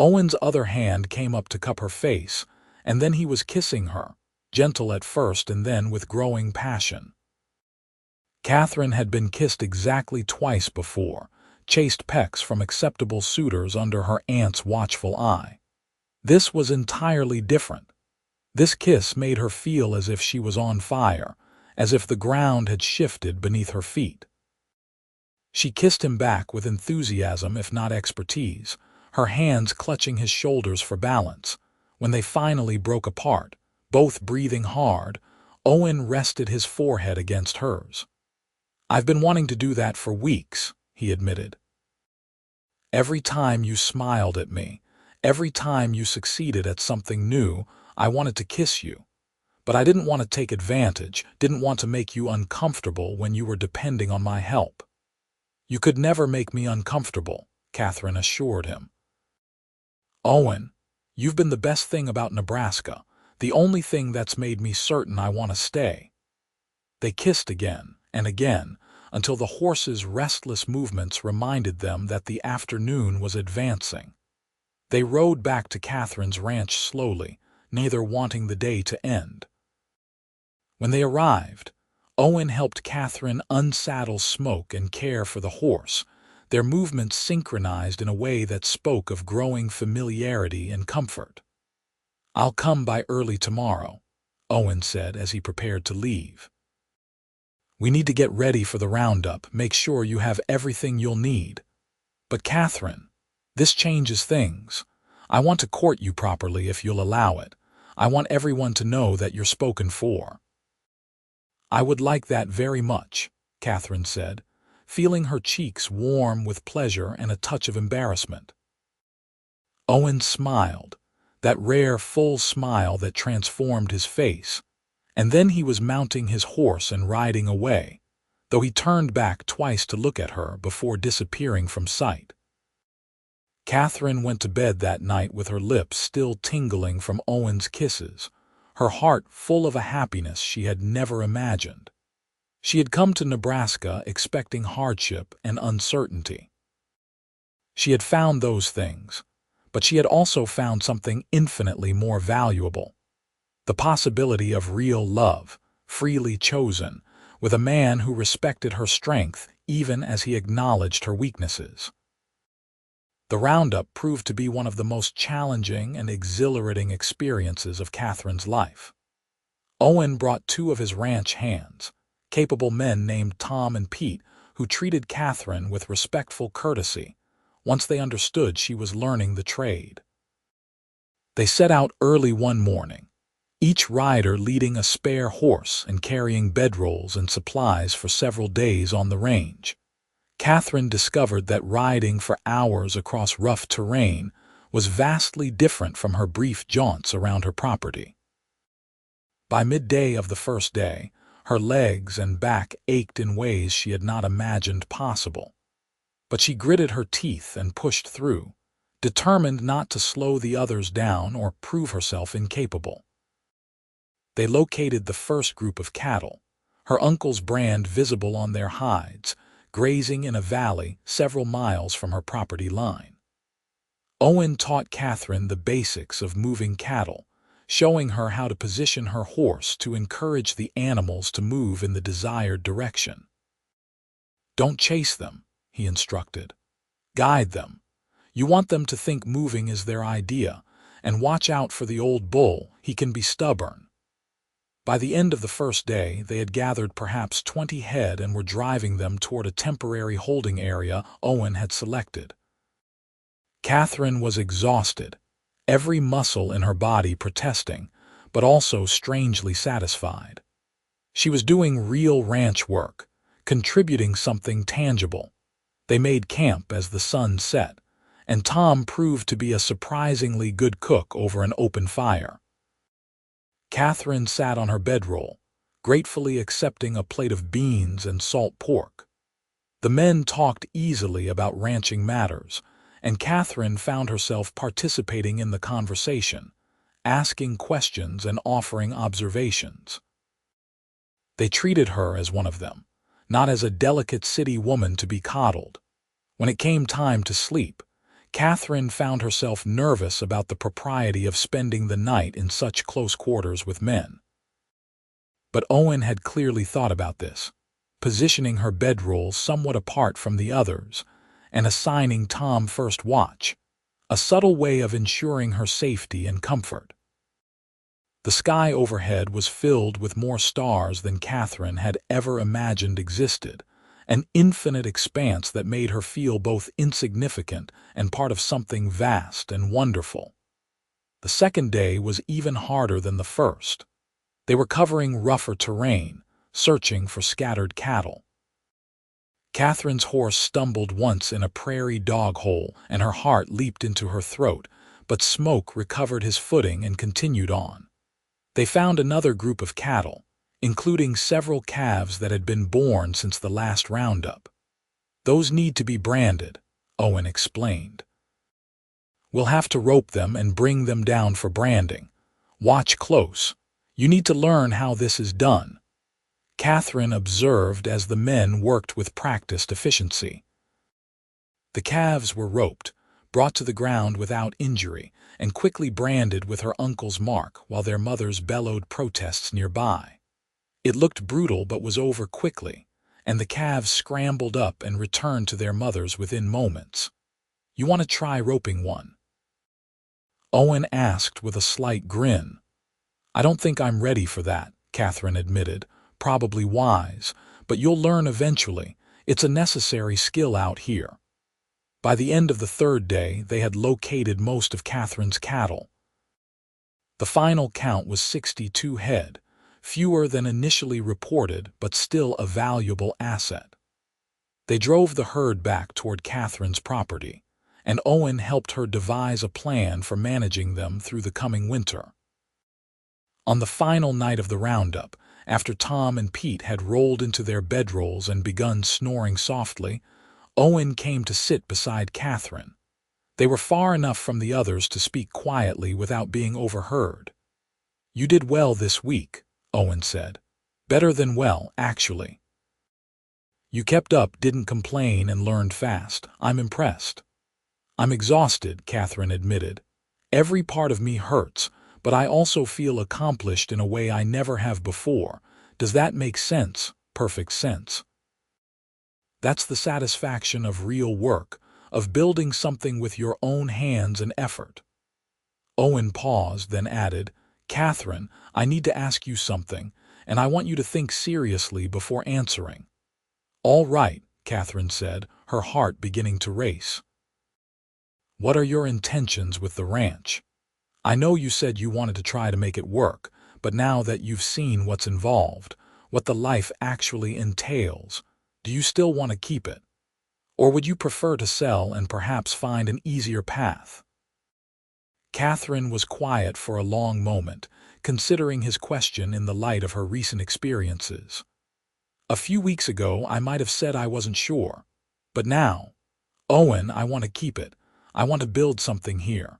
Speaker 1: Owen's other hand came up to cup her face, and then he was kissing her, gentle at first and then with growing passion. Catherine had been kissed exactly twice before, chased pecks from acceptable suitors under her aunt's watchful eye. This was entirely different. This kiss made her feel as if she was on fire, as if the ground had shifted beneath her feet. She kissed him back with enthusiasm if not expertise, her hands clutching his shoulders for balance. When they finally broke apart, both breathing hard, Owen rested his forehead against hers. "I've been wanting to do that for weeks," he admitted. "Every time you smiled at me, every time you succeeded at something new, I wanted to kiss you. But I didn't want to take advantage, didn't want to make you uncomfortable when you were depending on my help." "You could never make me uncomfortable," Catherine assured him. "Owen, you've been the best thing about Nebraska, the only thing that's made me certain I want to stay." They kissed again and again, until the horses' restless movements reminded them that the afternoon was advancing. They rode back to Catherine's ranch slowly, neither wanting the day to end. When they arrived, Owen helped Catherine unsaddle Smoke and care for the horse, their movements synchronized in a way that spoke of growing familiarity and comfort. "I'll come by early tomorrow," Owen said as he prepared to leave. "We need to get ready for the roundup, make sure you have everything you'll need." "But Catherine, this changes things. I want to court you properly if you'll allow it. I want everyone to know that you're spoken for." "I would like that very much," Catherine said, feeling her cheeks warm with pleasure and a touch of embarrassment. Owen smiled, that rare full smile that transformed his face, and then he was mounting his horse and riding away, though he turned back twice to look at her before disappearing from sight. Catherine went to bed that night with her lips still tingling from Owen's kisses, her heart full of a happiness she had never imagined. She had come to Nebraska expecting hardship and uncertainty. She had found those things, but she had also found something infinitely more valuable: the possibility of real love, freely chosen, with a man who respected her strength even as he acknowledged her weaknesses. The roundup proved to be one of the most challenging and exhilarating experiences of Catherine's life. Owen brought two of his ranch hands, capable men named Tom and Pete, who treated Catherine with respectful courtesy, once they understood she was learning the trade. They set out early one morning, each rider leading a spare horse and carrying bedrolls and supplies for several days on the range. Catherine discovered that riding for hours across rough terrain was vastly different from her brief jaunts around her property. By midday of the first day, her legs and back ached in ways she had not imagined possible. But she gritted her teeth and pushed through, determined not to slow the others down or prove herself incapable. They located the first group of cattle, her uncle's brand visible on their hides, grazing in a valley several miles from her property line. Owen taught Catherine the basics of moving cattle, showing her how to position her horse to encourage the animals to move in the desired direction. "Don't chase them," he instructed. "Guide them. You want them to think moving is their idea, and watch out for the old bull, he can be stubborn." By the end of the first day, they had gathered perhaps 20 head and were driving them toward a temporary holding area Owen had selected. Catherine was exhausted, every muscle in her body protesting, but also strangely satisfied. She was doing real ranch work, contributing something tangible. They made camp as the sun set, and Tom proved to be a surprisingly good cook over an open fire. Catherine sat on her bedroll, gratefully accepting a plate of beans and salt pork. The men talked easily about ranching matters, and Catherine found herself participating in the conversation, asking questions and offering observations. They treated her as one of them, not as a delicate city woman to be coddled. When it came time to sleep, Catherine found herself nervous about the propriety of spending the night in such close quarters with men. But Owen had clearly thought about this, positioning her bedroll somewhat apart from the others and assigning Tom first watch, a subtle way of ensuring her safety and comfort. The sky overhead was filled with more stars than Catherine had ever imagined existed, an infinite expanse that made her feel both insignificant and part of something vast and wonderful. The second day was even harder than the first. They were covering rougher terrain, searching for scattered cattle. Catherine's horse stumbled once in a prairie dog hole, and her heart leaped into her throat, but Smoke recovered his footing and continued on. They found another group of cattle, including several calves that had been born since the last roundup. "Those need to be branded," Owen explained. "We'll have to rope them and bring them down for branding. Watch close. You need to learn how this is done." Catherine observed as the men worked with practiced efficiency. The calves were roped, brought to the ground without injury, and quickly branded with her uncle's mark while their mothers bellowed protests nearby. It looked brutal but was over quickly, and the calves scrambled up and returned to their mothers within moments. "You want to try roping one?" Owen asked with a slight grin. "I don't think I'm ready for that," Catherine admitted, probably wise, "but you'll learn eventually. It's a necessary skill out here." By the end of the third day, they had located most of Catherine's cattle. The final count was 62 head, fewer than initially reported, but still a valuable asset. They drove the herd back toward Catherine's property, and Owen helped her devise a plan for managing them through the coming winter. On the final night of the roundup, after Tom and Pete had rolled into their bedrolls and begun snoring softly, Owen came to sit beside Catherine. They were far enough from the others to speak quietly without being overheard. "You did well this week," Owen said. "Better than well, actually. You kept up, didn't complain, and learned fast. I'm impressed." "I'm exhausted," Catherine admitted. "Every part of me hurts, but I also feel accomplished in a way I never have before. Does that make sense?" "Perfect sense. That's the satisfaction of real work, of building something with your own hands and effort." Owen paused, then added, "Catherine, I need to ask you something, and I want you to think seriously before answering." "All right," Catherine said, her heart beginning to race. "What are your intentions with the ranch? I know you said you wanted to try to make it work, but now that you've seen what's involved, what the life actually entails, do you still want to keep it? Or would you prefer to sell and perhaps find an easier path?" Catherine was quiet for a long moment, considering his question in the light of her recent experiences. "A few weeks ago, I might have said I wasn't sure. But now, Owen, I want to keep it. I want to build something here.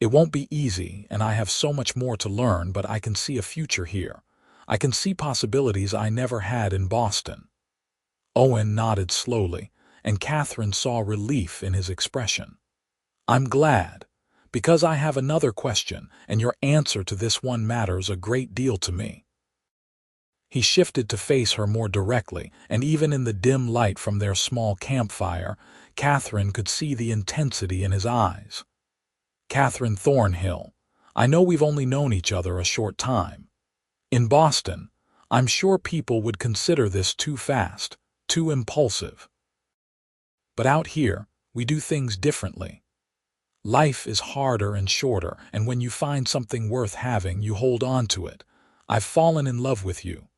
Speaker 1: It won't be easy, and I have so much more to learn, but I can see a future here. I can see possibilities I never had in Boston." Owen nodded slowly, and Catherine saw relief in his expression. "I'm glad, because I have another question, and your answer to this one matters a great deal to me." He shifted to face her more directly, and even in the dim light from their small campfire, Catherine could see the intensity in his eyes. "Catherine Thornhill, I know we've only known each other a short time. In Boston, I'm sure people would consider this too fast, too impulsive. But out here, we do things differently. Life is harder and shorter, and when you find something worth having, you hold on to it. I've fallen in love with you.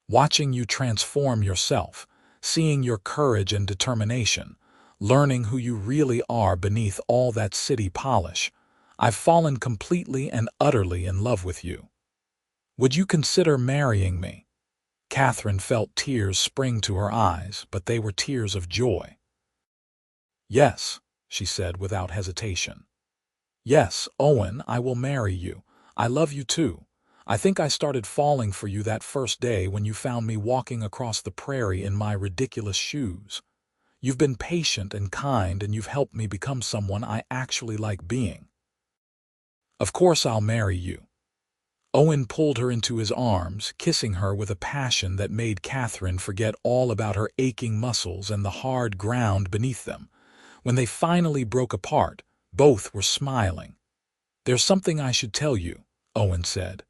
Speaker 1: Watching you transform yourself, seeing your courage and determination, learning who you really are beneath all that city polish, I've fallen completely and utterly in love with you. Would you consider marrying me?" Catherine felt tears spring to her eyes, but they were tears of joy. "Yes," she said without hesitation. "Yes, Owen, I will marry you. I love you too. I think I started falling for you that first day when you found me walking across the prairie in my ridiculous shoes. You've been patient and kind, and you've helped me become someone I actually like being. Of course I'll marry you." Owen pulled her into his arms, kissing her with a passion that made Catherine forget all about her aching muscles and the hard ground beneath them. When they finally broke apart, both were smiling. "There's something I should tell you," Owen said.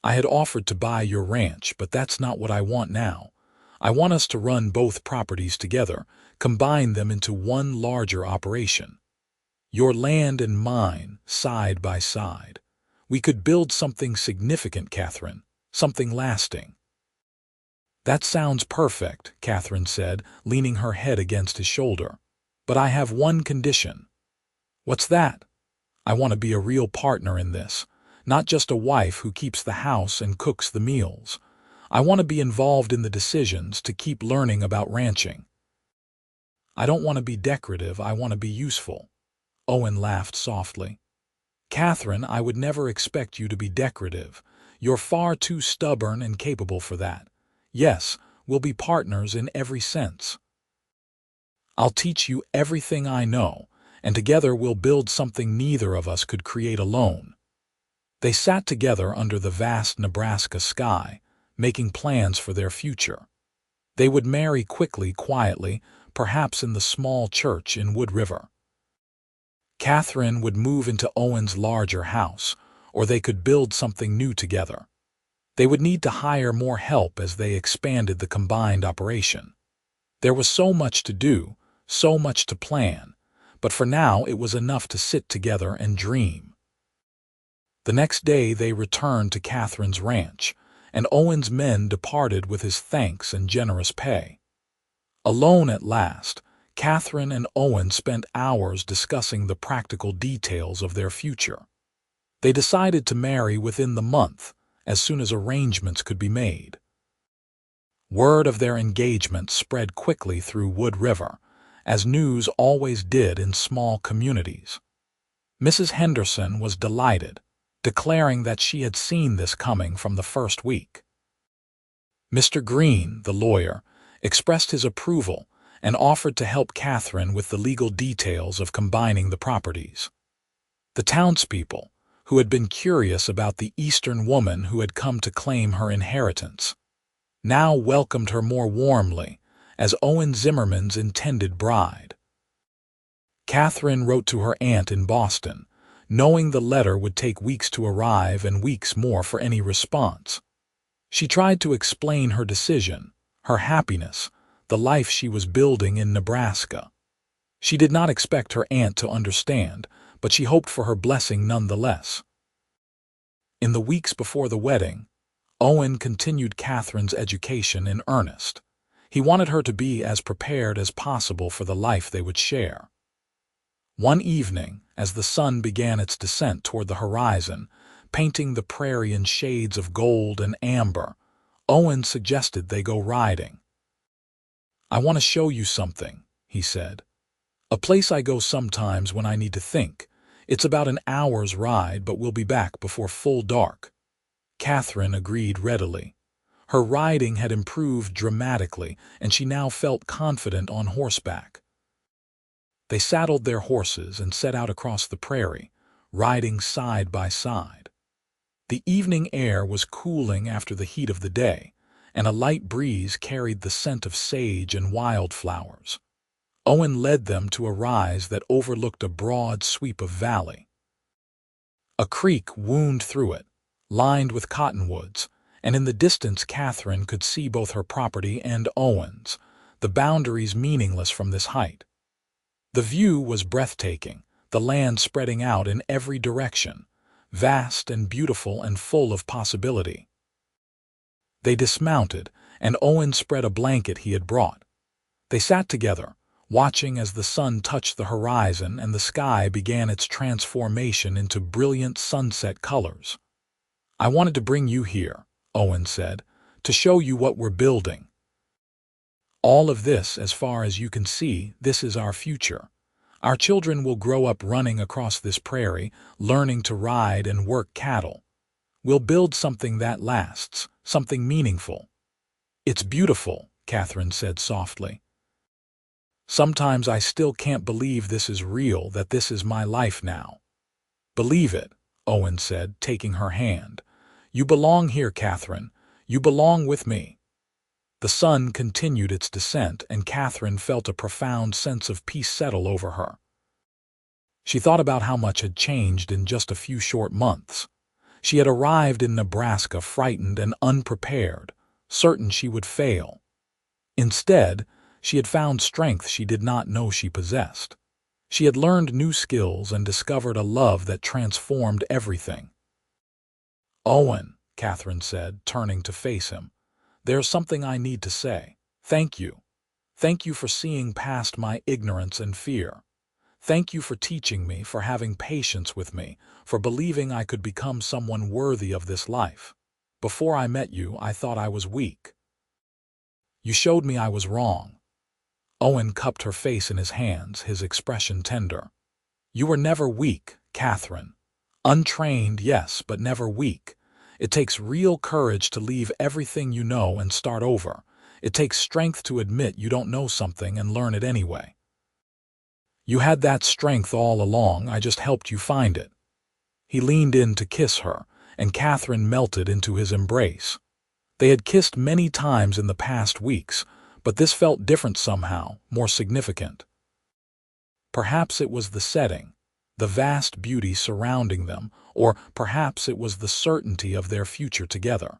Speaker 1: "I had offered to buy your ranch, but that's not what I want now. I want us to run both properties together, combine them into one larger operation. Your land and mine, side by side. We could build something significant, Catherine, something lasting." "That sounds perfect," Catherine said, leaning her head against his shoulder. "But I have one condition." "What's that?" "I want to be a real partner in this, not just a wife who keeps the house and cooks the meals. I want to be involved in the decisions, to keep learning about ranching. I don't want to be decorative, I want to be useful." Owen laughed softly. "Catherine, I would never expect you to be decorative. You're far too stubborn and capable for that. Yes, we'll be partners in every sense. I'll teach you everything I know, and together we'll build something neither of us could create alone." They sat together under the vast Nebraska sky, making plans for their future. They would marry quickly, quietly, perhaps in the small church in Wood River. Catherine would move into Owen's larger house, or they could build something new together. They would need to hire more help as they expanded the combined operation. There was so much to do, so much to plan, but for now it was enough to sit together and dream. The next day they returned to Catherine's ranch, and Owen's men departed with his thanks and generous pay. Alone at last, Catherine and Owen spent hours discussing the practical details of their future. They decided to marry within the month, as soon as arrangements could be made. Word of their engagement spread quickly through Wood River, as news always did in small communities. Mrs. Henderson was delighted, declaring that she had seen this coming from the first week. Mr. Green, the lawyer, expressed his approval and offered to help Catherine with the legal details of combining the properties. The townspeople, who had been curious about the Eastern woman who had come to claim her inheritance, now welcomed her more warmly as Owen Zimmerman's intended bride. Catherine wrote to her aunt in Boston, knowing the letter would take weeks to arrive and weeks more for any response. She tried to explain her decision, her happiness, the life she was building in Nebraska. She did not expect her aunt to understand, but she hoped for her blessing nonetheless. In the weeks before the wedding, Owen continued Catherine's education in earnest. He wanted her to be as prepared as possible for the life they would share. One evening, as the sun began its descent toward the horizon, painting the prairie in shades of gold and amber, Owen suggested they go riding. "I want to show you something," he said. "A place I go sometimes when I need to think. It's about an hour's ride, but we'll be back before full dark." Catherine agreed readily. Her riding had improved dramatically, and she now felt confident on horseback. They saddled their horses and set out across the prairie, riding side by side. The evening air was cooling after the heat of the day, and a light breeze carried the scent of sage and wildflowers. Owen led them to a rise that overlooked a broad sweep of valley. A creek wound through it, lined with cottonwoods, and in the distance Catherine could see both her property and Owen's, the boundaries meaningless from this height. The view was breathtaking, the land spreading out in every direction, vast and beautiful and full of possibility. They dismounted, and Owen spread a blanket he had brought. They sat together, watching as the sun touched the horizon and the sky began its transformation into brilliant sunset colors. "I wanted to bring you here," Owen said, "to show you what we're building. All of this, as far as you can see, this is our future. Our children will grow up running across this prairie, learning to ride and work cattle. We'll build something that lasts, something meaningful." "It's beautiful," Catherine said softly. Sometimes I still can't believe this is real, that this is my life now." "Believe it," Owen said, taking her hand. "You belong here, Catherine. You belong with me." The sun continued its descent, and Catherine felt a profound sense of peace settle over her. She thought about how much had changed in just a few short months. She had arrived in Nebraska frightened and unprepared, certain she would fail. Instead, she had found strength she did not know she possessed. She had learned new skills and discovered a love that transformed everything. "Owen," Catherine said, turning to face him, "there's something I need to say. Thank you. Thank you for seeing past my ignorance and fear. Thank you for teaching me, for having patience with me, for believing I could become someone worthy of this life. Before I met you, I thought I was weak. You showed me I was wrong." Owen cupped her face in his hands, his expression tender. "You were never weak, Catherine. Untrained, yes, but never weak. It takes real courage to leave everything you know and start over. It takes strength to admit you don't know something and learn it anyway. You had that strength all along, I just helped you find it." He leaned in to kiss her, and Catherine melted into his embrace. They had kissed many times in the past weeks, but this felt different somehow, more significant. Perhaps it was the setting, the vast beauty surrounding them, or perhaps it was the certainty of their future together.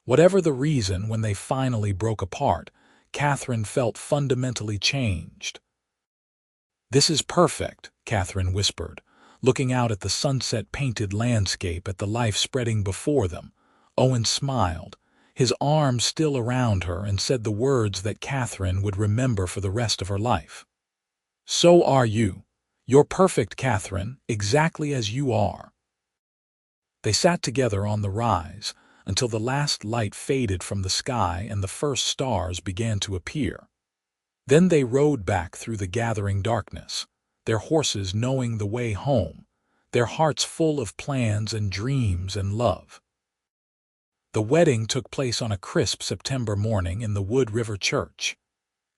Speaker 1: Whatever the reason, when they finally broke apart, Catherine felt fundamentally changed. "This is perfect," Catherine whispered, looking out at the sunset-painted landscape, at the life spreading before them. Owen smiled, his arm still around her, and said the words that Catherine would remember for the rest of her life. "So are you. You're perfect, Catherine, exactly as you are." They sat together on the rise until the last light faded from the sky and the first stars began to appear. Then they rode back through the gathering darkness, their horses knowing the way home, their hearts full of plans and dreams and love. The wedding took place on a crisp September morning in the Wood River Church.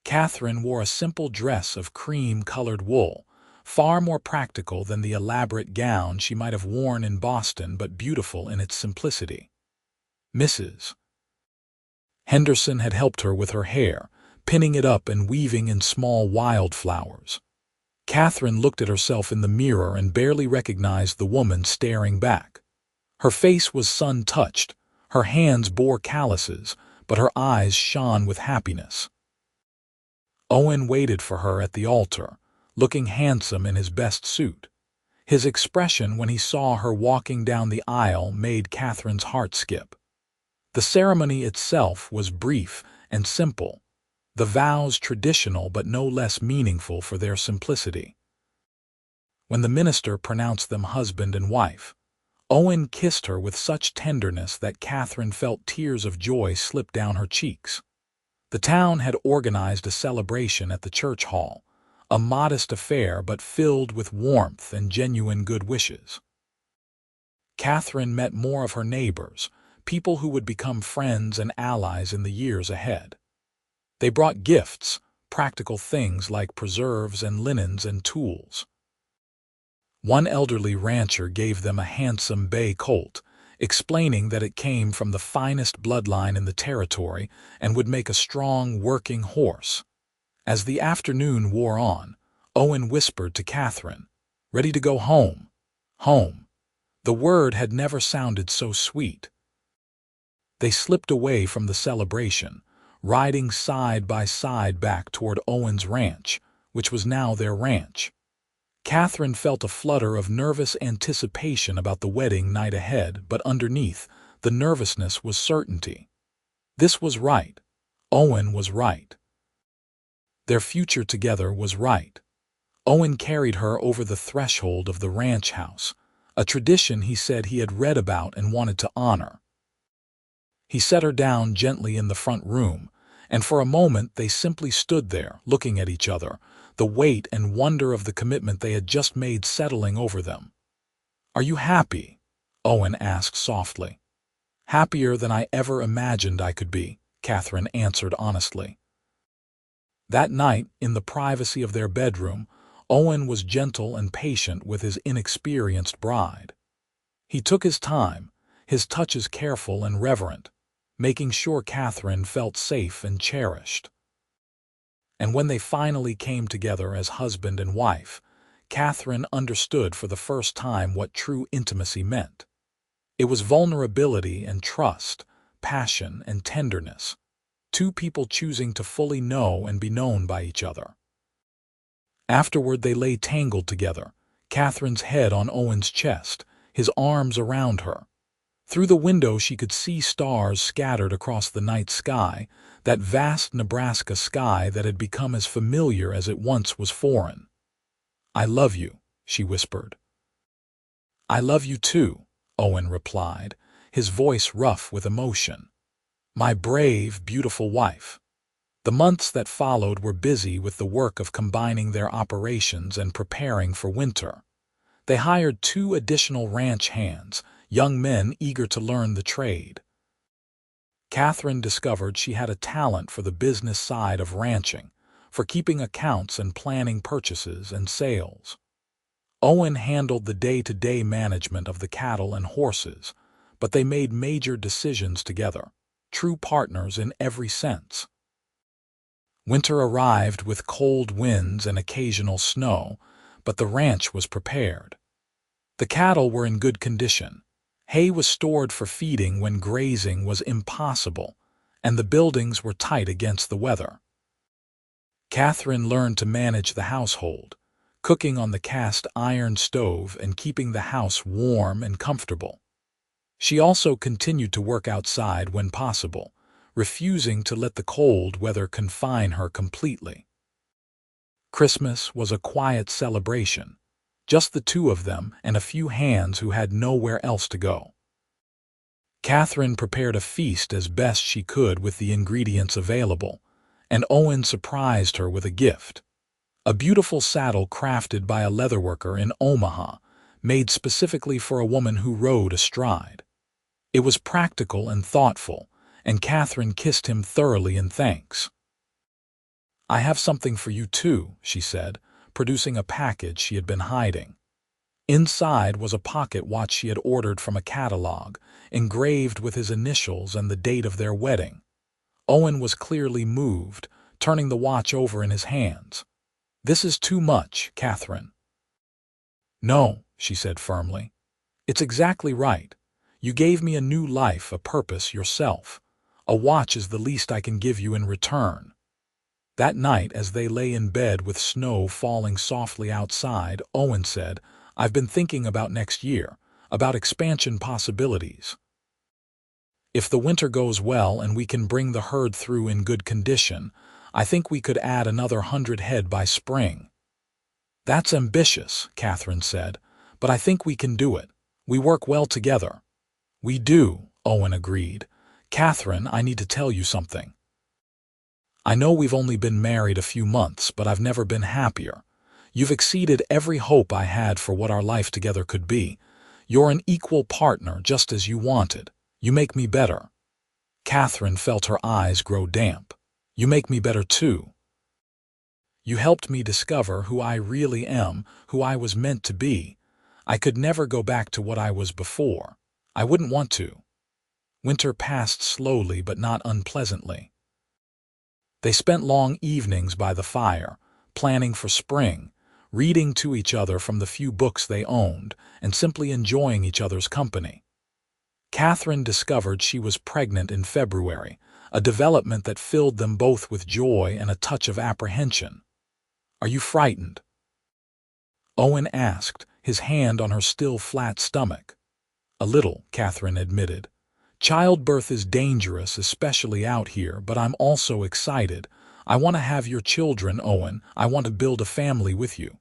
Speaker 1: Catherine wore a simple dress of cream-colored wool, far more practical than the elaborate gown she might have worn in Boston, but beautiful in its simplicity. Mrs. Henderson had helped her with her hair, pinning it up and weaving in small wildflowers. Catherine looked at herself in the mirror and barely recognized the woman staring back. Her face was sun-touched, her hands bore calluses, but her eyes shone with happiness. Owen waited for her at the altar, looking handsome in his best suit. His expression when he saw her walking down the aisle made Catherine's heart skip. The ceremony itself was brief and simple, the vows traditional but no less meaningful for their simplicity. When the minister pronounced them husband and wife, Owen kissed her with such tenderness that Catherine felt tears of joy slip down her cheeks. The town had organized a celebration at the church hall, a modest affair but filled with warmth and genuine good wishes. Catherine met more of her neighbors, people who would become friends and allies in the years ahead. They brought gifts, practical things like preserves and linens and tools. One elderly rancher gave them a handsome bay colt, explaining that it came from the finest bloodline in the territory and would make a strong working horse. As the afternoon wore on, Owen whispered to Catherine, "Ready to go home? Home." The word had never sounded so sweet. They slipped away from the celebration, riding side by side back toward Owen's ranch, which was now their ranch. Catherine felt a flutter of nervous anticipation about the wedding night ahead, but underneath, the nervousness was certainty. This was right. Owen was right. Their future together was right. Owen carried her over the threshold of the ranch house, a tradition he said he had read about and wanted to honor. He set her down gently in the front room, and for a moment they simply stood there, looking at each other, the weight and wonder of the commitment they had just made settling over them. "Are you happy?" Owen asked softly. "Happier than I ever imagined I could be," Catherine answered honestly. That night, in the privacy of their bedroom, Owen was gentle and patient with his inexperienced bride. He took his time, his touches careful and reverent, making sure Catherine felt safe and cherished. And when they finally came together as husband and wife, Catherine understood for the first time what true intimacy meant. It was vulnerability and trust, passion and tenderness, two people choosing to fully know and be known by each other. Afterward they lay tangled together, Catherine's head on Owen's chest, his arms around her. Through the window she could see stars scattered across the night sky, that vast Nebraska sky that had become as familiar as it once was foreign. "I love you," she whispered. "I love you too," Owen replied, his voice rough with emotion. "My brave, beautiful wife." The months that followed were busy with the work of combining their operations and preparing for winter. They hired 2 additional ranch hands, young men eager to learn the trade. Catherine discovered she had a talent for the business side of ranching, for keeping accounts and planning purchases and sales. Owen handled the day-to-day management of the cattle and horses, but they made major decisions together, true partners in every sense. Winter arrived with cold winds and occasional snow, but the ranch was prepared. The cattle were in good condition. Hay was stored for feeding when grazing was impossible, and the buildings were tight against the weather. Catherine learned to manage the household, cooking on the cast iron stove and keeping the house warm and comfortable. She also continued to work outside when possible, refusing to let the cold weather confine her completely. Christmas was a quiet celebration, just the 2 of them and a few hands who had nowhere else to go. Catherine prepared a feast as best she could with the ingredients available, and Owen surprised her with a gift. A beautiful saddle crafted by a leatherworker in Omaha, made specifically for a woman who rode astride. It was practical and thoughtful, and Catherine kissed him thoroughly in thanks. "I have something for you too," she said, producing a package she had been hiding. Inside was a pocket watch she had ordered from a catalog, engraved with his initials and the date of their wedding. Owen was clearly moved, turning the watch over in his hands. "This is too much, Catherine." "No," she said firmly. "It's exactly right. You gave me a new life, a purpose, yourself. A watch is the least I can give you in return." That night, as they lay in bed with snow falling softly outside, Owen said, "I've been thinking about next year, about expansion possibilities. If the winter goes well and we can bring the herd through in good condition, I think we could add another 100 head by spring." "That's ambitious," Catherine said, "but I think we can do it. We work well together." "We do," Owen agreed. "Catherine, I need to tell you something. I know we've only been married a few months, but I've never been happier. You've exceeded every hope I had for what our life together could be. You're an equal partner, just as you wanted. You make me better." Catherine felt her eyes grow damp. "You make me better too. You helped me discover who I really am, who I was meant to be. I could never go back to what I was before. I wouldn't want to." Winter passed slowly but not unpleasantly. They spent long evenings by the fire, planning for spring, reading to each other from the few books they owned, and simply enjoying each other's company. Catherine discovered she was pregnant in February, a development that filled them both with joy and a touch of apprehension. "Are you frightened?" Owen asked, his hand on her still flat stomach. "A little," Catherine admitted. "Childbirth is dangerous, especially out here, but I'm also excited. I want to have your children, Owen. I want to build a family with you."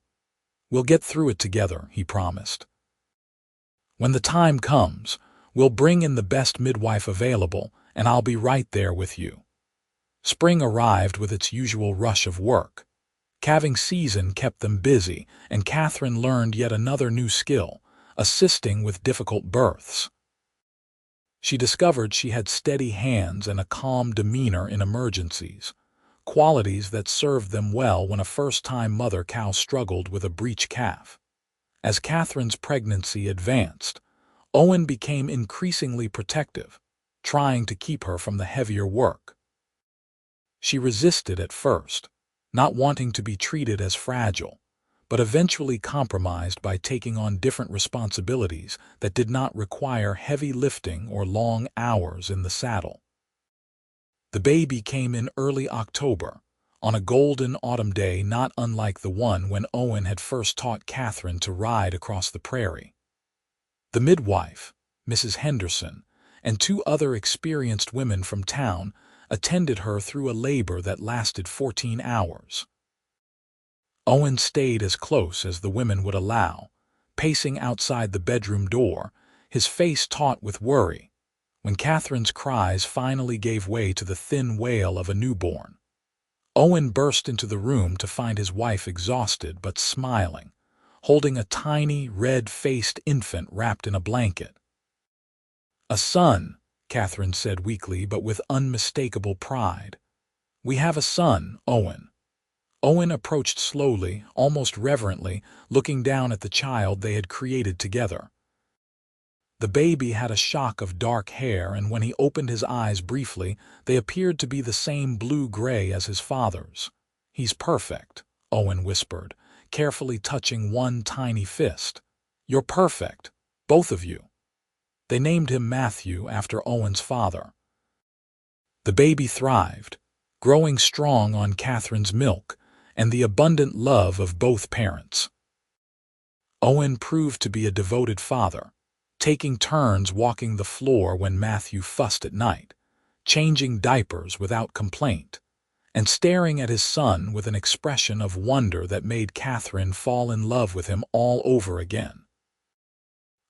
Speaker 1: "We'll get through it together," he promised. "When the time comes, we'll bring in the best midwife available, and I'll be right there with you." Spring arrived with its usual rush of work. Calving season kept them busy, and Catherine learned yet another new skill, assisting with difficult births. She discovered she had steady hands and a calm demeanor in emergencies. qualities that served them well when a first-time mother cow struggled with a breech calf. As Catherine's pregnancy advanced, Owen became increasingly protective, trying to keep her from the heavier work. She resisted at first, not wanting to be treated as fragile, but eventually compromised by taking on different responsibilities that did not require heavy lifting or long hours in the saddle. The baby came in early October, on a golden autumn day not unlike the one when Owen had first taught Catherine to ride across the prairie. The midwife, Mrs. Henderson, and 2 other experienced women from town attended her through a labor that lasted 14 hours. Owen stayed as close as the women would allow, pacing outside the bedroom door, his face taut with worry, when Catherine's cries finally gave way to the thin wail of a newborn. Owen burst into the room to find his wife exhausted but smiling, holding a tiny, red-faced infant wrapped in a blanket. "A son," Catherine said weakly but with unmistakable pride. "We have a son, Owen." Owen approached slowly, almost reverently, looking down at the child they had created together. The baby had a shock of dark hair, and when he opened his eyes briefly, they appeared to be the same blue-gray as his father's. "He's perfect," Owen whispered, carefully touching one tiny fist. "You're perfect, both of you." They named him Matthew after Owen's father. The baby thrived, growing strong on Catherine's milk and the abundant love of both parents. Owen proved to be a devoted father, taking turns walking the floor when Matthew fussed at night, changing diapers without complaint, and staring at his son with an expression of wonder that made Catherine fall in love with him all over again.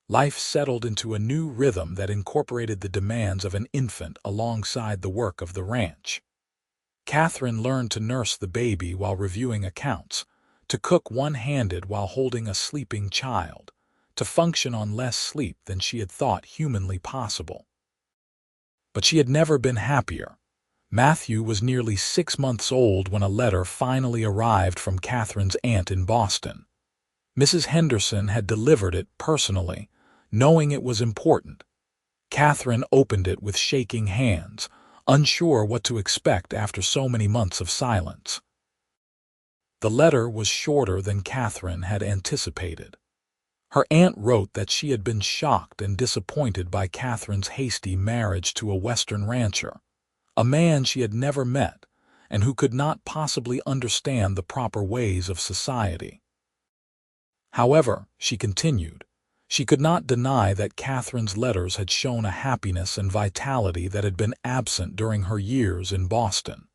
Speaker 1: Life settled into a new rhythm that incorporated the demands of an infant alongside the work of the ranch. Catherine learned to nurse the baby while reviewing accounts, to cook one-handed while holding a sleeping child, to function on less sleep than she had thought humanly possible. But she had never been happier. Matthew was nearly 6 months old when a letter finally arrived from Catherine's aunt in Boston. Mrs. Henderson had delivered it personally, knowing it was important. Catherine opened it with shaking hands, unsure what to expect after so many months of silence. The letter was shorter than Catherine had anticipated. Her aunt wrote that she had been shocked and disappointed by Catherine's hasty marriage to a Western rancher, a man she had never met and who could not possibly understand the proper ways of society. However, she continued, she could not deny that Catherine's letters had shown a happiness and vitality that had been absent during her years in Boston.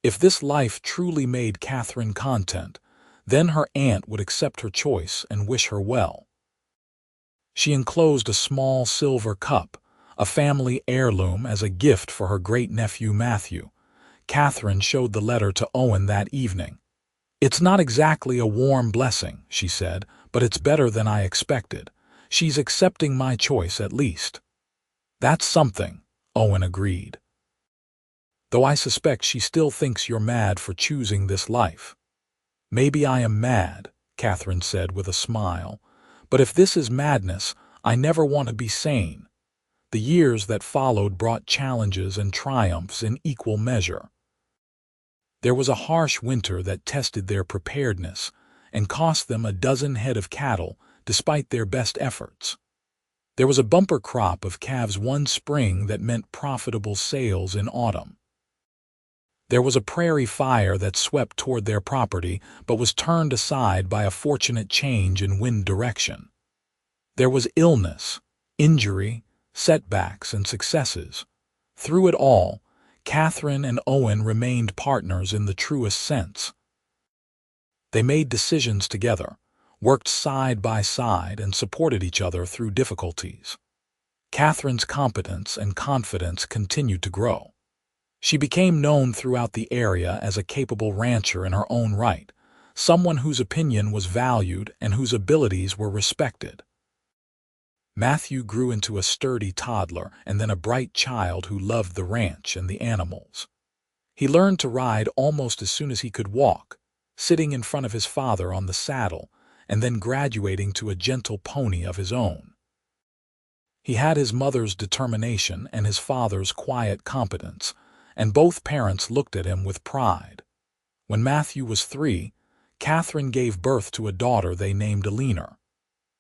Speaker 1: If this life truly made Catherine content, then her aunt would accept her choice and wish her well. She enclosed a small silver cup, a family heirloom, as a gift for her great-nephew Matthew. Catherine showed the letter to Owen that evening. "It's not exactly a warm blessing," she said, "but it's better than I expected. She's accepting my choice at least." "That's something," Owen agreed. "Though I suspect she still thinks you're mad for choosing this life." "Maybe I am mad," Catherine said with a smile, "but if this is madness, I never want to be sane." The years that followed brought challenges and triumphs in equal measure. There was a harsh winter that tested their preparedness and cost them a dozen head of cattle despite their best efforts. There was a bumper crop of calves one spring that meant profitable sales in autumn. There was a prairie fire that swept toward their property but was turned aside by a fortunate change in wind direction. There was illness, injury, setbacks, and successes. Through it all, Catherine and Owen remained partners in the truest sense. They made decisions together, worked side by side, and supported each other through difficulties. Catherine's competence and confidence continued to grow. She became known throughout the area as a capable rancher in her own right, someone whose opinion was valued and whose abilities were respected. Matthew grew into a sturdy toddler and then a bright child who loved the ranch and the animals. He learned to ride almost as soon as he could walk, sitting in front of his father on the saddle and then graduating to a gentle pony of his own. He had his mother's determination and his father's quiet competence, and both parents looked at him with pride. When Matthew was 3, Catherine gave birth to a daughter they named Eleanor.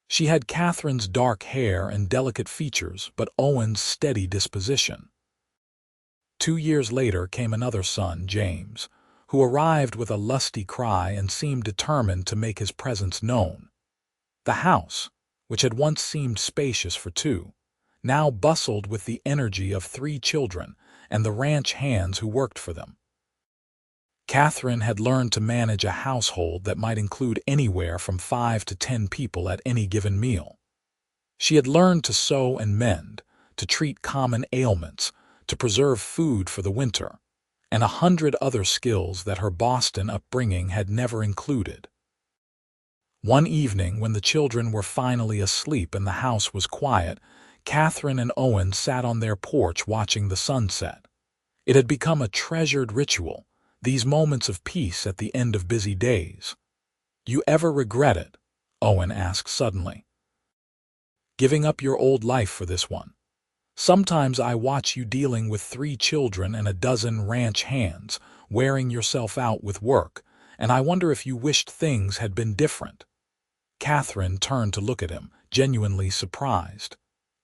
Speaker 1: She had Catherine's dark hair and delicate features, but Owen's steady disposition. 2 years later came another son, James, who arrived with a lusty cry and seemed determined to make his presence known. The house, which had once seemed spacious for two, now bustled with the energy of 3 children and the ranch hands who worked for them. Catherine had learned to manage a household that might include anywhere from 5 to 10 people at any given meal. She had learned to sew and mend, to treat common ailments, to preserve food for the winter, and 100 other skills that her Boston upbringing had never included. One evening, when the children were finally asleep and the house was quiet, Catherine and Owen sat on their porch watching the sunset. It had become a treasured ritual, these moments of peace at the end of busy days. "You ever regret it?" Owen asked suddenly. "Giving up your old life for this one? Sometimes I watch you dealing with 3 children and a dozen ranch hands, wearing yourself out with work, and I wonder if you wished things had been different." Catherine turned to look at him, genuinely surprised.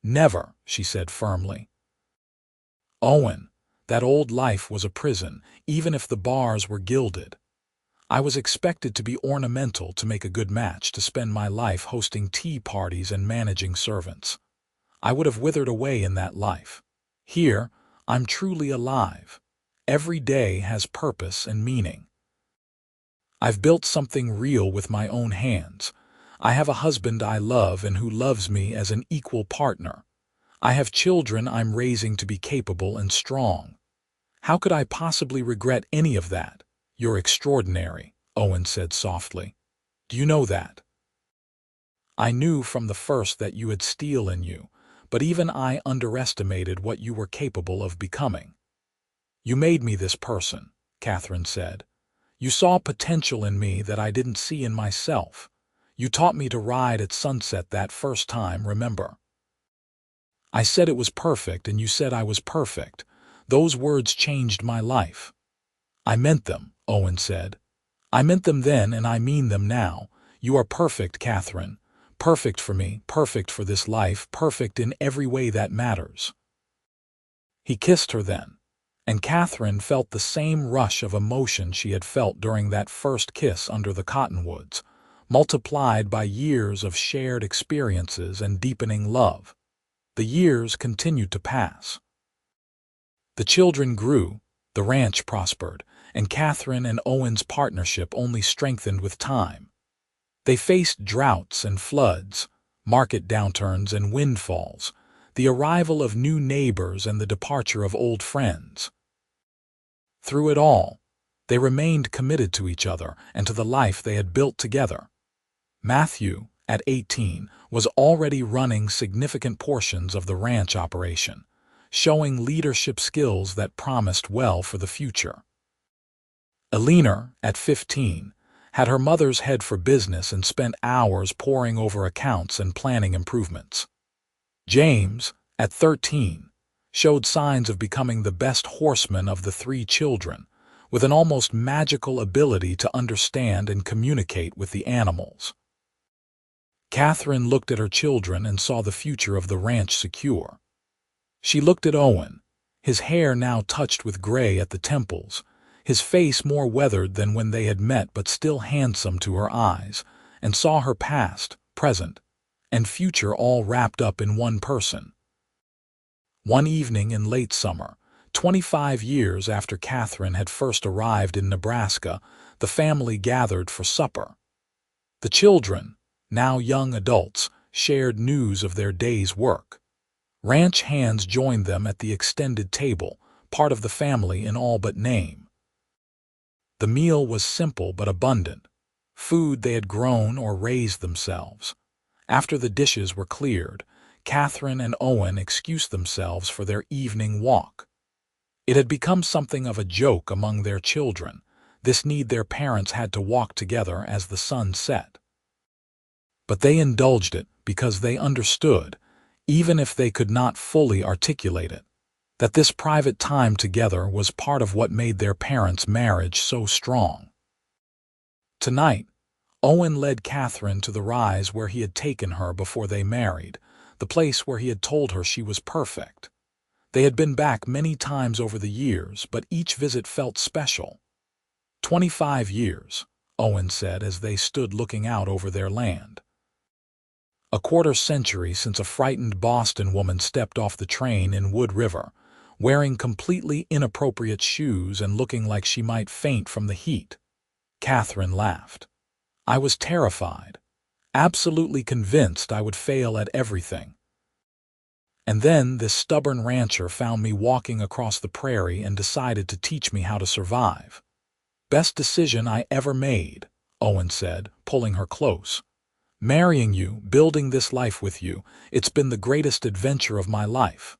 Speaker 1: "Never," she said firmly. "Owen, that old life was a prison, even if the bars were gilded. I was expected to be ornamental to make a good match, to spend my life hosting tea parties and managing servants. I would have withered away in that life. Here, I'm truly alive. Every day has purpose and meaning. I've built something real with my own hands. I have a husband I love and who loves me as an equal partner. I have children I'm raising to be capable and strong. How could I possibly regret any of that?" "You're extraordinary," Owen said softly. "Do you know that? I knew from the first that you had steel in you, but even I underestimated what you were capable of becoming." "You made me this person," Catherine said. "You saw potential in me that I didn't see in myself. You taught me to ride at sunset that first time, remember? I said it was perfect and you said I was perfect. Those words changed my life." "I meant them," Owen said. "I meant them then and I mean them now. You are perfect, Catherine. Perfect for me, perfect for this life, perfect in every way that matters." He kissed her then, and Catherine felt the same rush of emotion she had felt during that first kiss under the cottonwoods, multiplied by years of shared experiences and deepening love. The years continued to pass. The children grew, the ranch prospered, and Catherine and Owen's partnership only strengthened with time. They faced droughts and floods, market downturns and windfalls, the arrival of new neighbors and the departure of old friends. Through it all, they remained committed to each other and to the life they had built together. Matthew, at 18, was already running significant portions of the ranch operation, showing leadership skills that promised well for the future. Eleanor, at 15, had her mother's head for business and spent hours poring over accounts and planning improvements. James, at 13, showed signs of becoming the best horseman of the 3 children, with an almost magical ability to understand and communicate with the animals. Catherine looked at her children and saw the future of the ranch secure. She looked at Owen, his hair now touched with gray at the temples, his face more weathered than when they had met but still handsome to her eyes, and saw her past, present, and future all wrapped up in one person. One evening in late summer, 25 years after Catherine had first arrived in Nebraska, the family gathered for supper. The children, now young adults, shared news of their day's work. Ranch hands joined them at the extended table, part of the family in all but name. The meal was simple but abundant, food they had grown or raised themselves. After the dishes were cleared, Catherine and Owen excused themselves for their evening walk. It had become something of a joke among their children, this need their parents had to walk together as the sun set. But they indulged it because they understood, even if they could not fully articulate it, that this private time together was part of what made their parents' marriage so strong. Tonight, Owen led Catherine to the rise where he had taken her before they married, the place where he had told her she was perfect. They had been back many times over the years, but each visit felt special. 25 years, Owen said as they stood looking out over their land. A quarter-century since a frightened Boston woman stepped off the train in Wood River, wearing completely inappropriate shoes and looking like she might faint from the heat. Catherine laughed. I was terrified, absolutely convinced I would fail at everything. And then this stubborn rancher found me walking across the prairie and decided to teach me how to survive. Best decision I ever made, Owen said, pulling her close. Marrying you, building this life with you, it's been the greatest adventure of my life.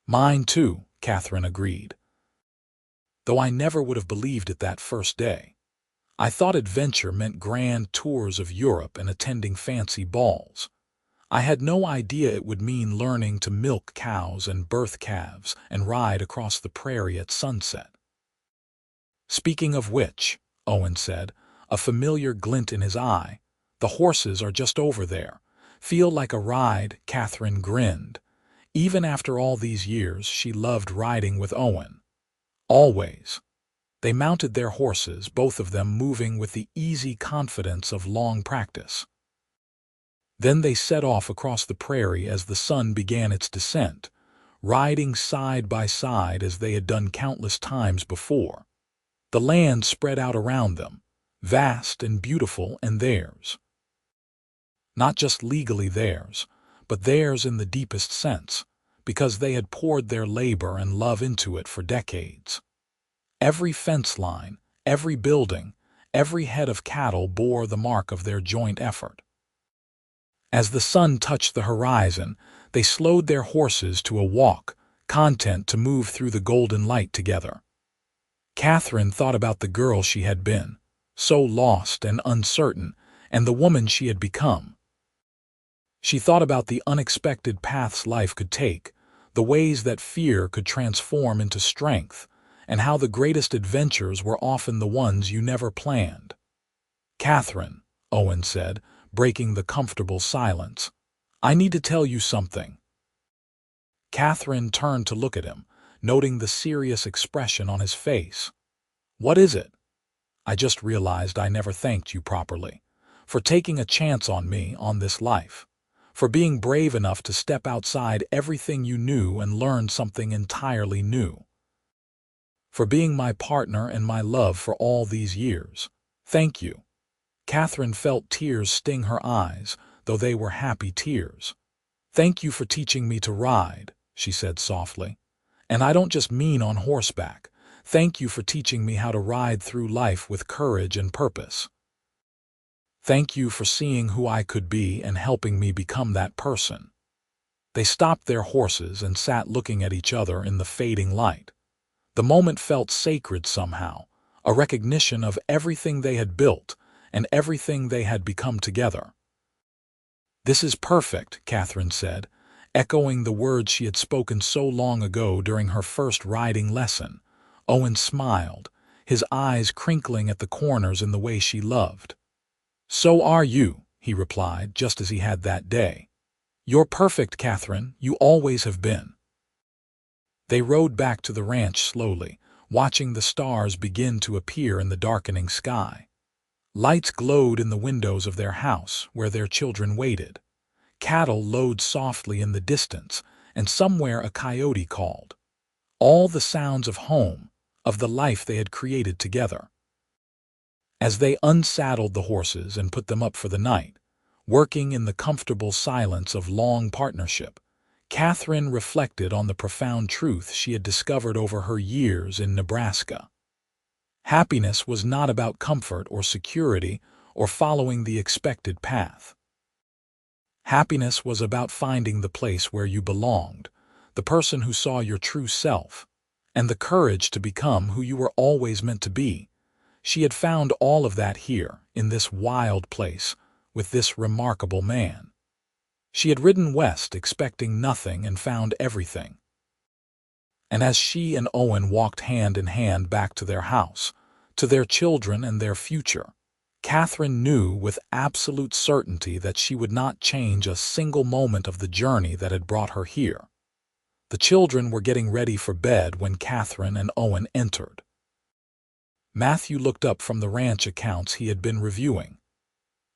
Speaker 1: Mine too, Catherine agreed. Though I never would have believed it that first day. I thought adventure meant grand tours of Europe and attending fancy balls. I had no idea it would mean learning to milk cows and birth calves and ride across the prairie at sunset. Speaking of which, Owen said, a familiar glint in his eye, the horses are just over there. Feel like a ride, Catherine grinned. Even after all these years, she loved riding with Owen. Always. They mounted their horses, both of them moving with the easy confidence of long practice. Then they set off across the prairie as the sun began its descent, riding side by side as they had done countless times before. The land spread out around them, vast and beautiful and theirs. Not just legally theirs, but theirs in the deepest sense, because they had poured their labor and love into it for decades. Every fence line, every building, every head of cattle bore the mark of their joint effort. As the sun touched the horizon, they slowed their horses to a walk, content to move through the golden light together. Catherine thought about the girl she had been, so lost and uncertain, and the woman she had become. She thought about the unexpected paths life could take, the ways that fear could transform into strength, and how the greatest adventures were often the ones you never planned. Catherine, Owen said, breaking the comfortable silence, I need to tell you something. Catherine turned to look at him, noting the serious expression on his face. What is it? I just realized I never thanked you properly, for taking a chance on me on this life, for being brave enough to step outside everything you knew and learn something entirely new. For being my partner and my love for all these years. Thank you. Catherine felt tears sting her eyes, though they were happy tears. Thank you for teaching me to ride, she said softly. And I don't just mean on horseback. Thank you for teaching me how to ride through life with courage and purpose. Thank you for seeing who I could be and helping me become that person. They stopped their horses and sat looking at each other in the fading light. The moment felt sacred somehow, a recognition of everything they had built and everything they had become together. This is perfect, Catherine said, echoing the words she had spoken so long ago during her first riding lesson. Owen smiled, his eyes crinkling at the corners in the way she loved. So are you, he replied, just as he had that day. You're perfect, Catherine, you always have been. They rode back to the ranch slowly, watching the stars begin to appear in the darkening sky. Lights glowed in the windows of their house, where their children waited. Cattle lowed softly in the distance, and somewhere a coyote called. All the sounds of home, of the life they had created together. As they unsaddled the horses and put them up for the night, working in the comfortable silence of long partnership, Catherine reflected on the profound truth she had discovered over her years in Nebraska. Happiness was not about comfort or security or following the expected path. Happiness was about finding the place where you belonged, the person who saw your true self, and the courage to become who you were always meant to be. She had found all of that here, in this wild place, with this remarkable man. She had ridden west expecting nothing and found everything. And as she and Owen walked hand in hand back to their house, to their children and their future, Catherine knew with absolute certainty that she would not change a single moment of the journey that had brought her here. The children were getting ready for bed when Catherine and Owen entered. Matthew looked up from the ranch accounts he had been reviewing.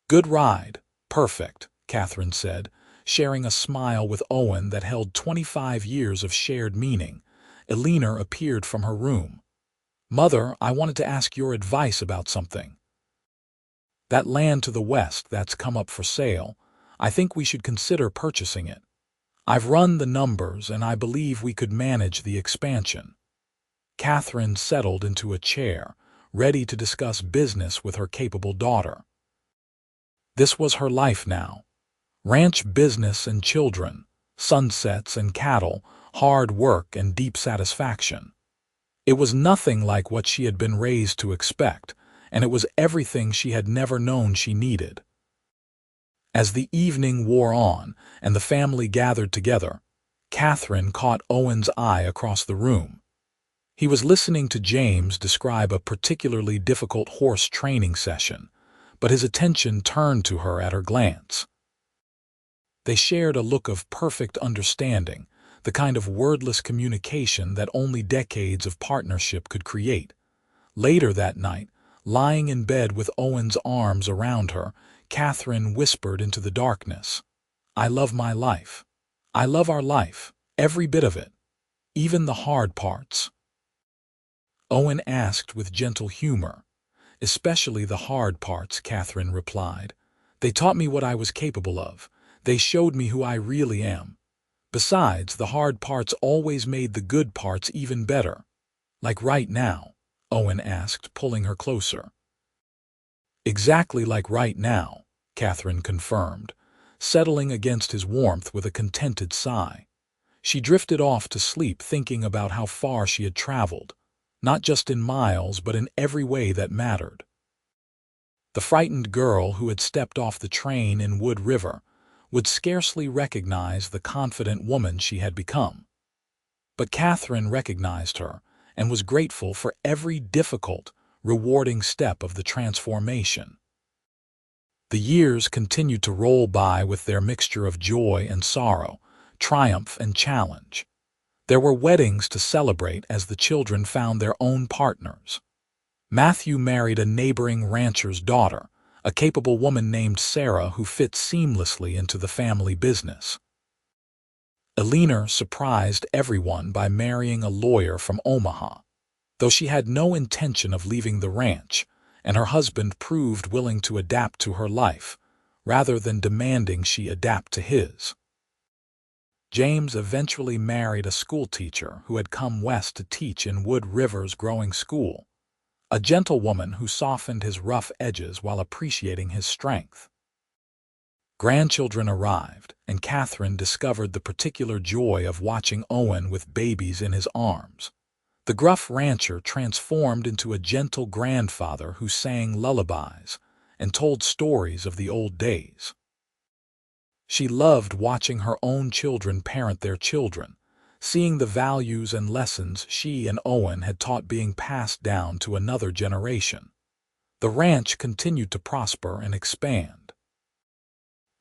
Speaker 1: "Good ride, perfect," Catherine said, sharing a smile with Owen that held 25 years of shared meaning. Elena appeared from her room. "Mother, I wanted to ask your advice about something. That land to the west that's come up for sale, I think we should consider purchasing it. I've run the numbers and I believe we could manage the expansion." Catherine settled into a chair, ready to discuss business with her capable daughter. This was her life now. Ranch business and children, sunsets and cattle, hard work and deep satisfaction. It was nothing like what she had been raised to expect, and it was everything she had never known she needed. As the evening wore on and the family gathered together, Catherine caught Owen's eye across the room. He was listening to James describe a particularly difficult horse training session, but his attention turned to her at her glance. They shared a look of perfect understanding, the kind of wordless communication that only decades of partnership could create. Later that night, lying in bed with Owen's arms around her, Catherine whispered into the darkness, "I love my life. I love our life, every bit of it, even the hard parts." Owen asked with gentle humor. "Especially the hard parts," Catherine replied. "They taught me what I was capable of. They showed me who I really am. Besides, the hard parts always made the good parts even better." "Like right now?" Owen asked, pulling her closer. "Exactly like right now," Catherine confirmed, settling against his warmth with a contented sigh. She drifted off to sleep thinking about how far she had traveled, not just in miles but in every way that mattered. The frightened girl who had stepped off the train in Wood River would scarcely recognize the confident woman she had become. But Catherine recognized her and was grateful for every difficult, rewarding step of the transformation. The years continued to roll by with their mixture of joy and sorrow, triumph and challenge. There were weddings to celebrate as the children found their own partners. Matthew married a neighboring rancher's daughter, a capable woman named Sarah who fit seamlessly into the family business. Elena surprised everyone by marrying a lawyer from Omaha, though she had no intention of leaving the ranch, and her husband proved willing to adapt to her life, rather than demanding she adapt to his. James eventually married a schoolteacher who had come west to teach in Wood River's growing school, a gentlewoman who softened his rough edges while appreciating his strength. Grandchildren arrived, and Catherine discovered the particular joy of watching Owen with babies in his arms. The gruff rancher transformed into a gentle grandfather who sang lullabies and told stories of the old days. She loved watching her own children parent their children, seeing the values and lessons she and Owen had taught being passed down to another generation. The ranch continued to prosper and expand.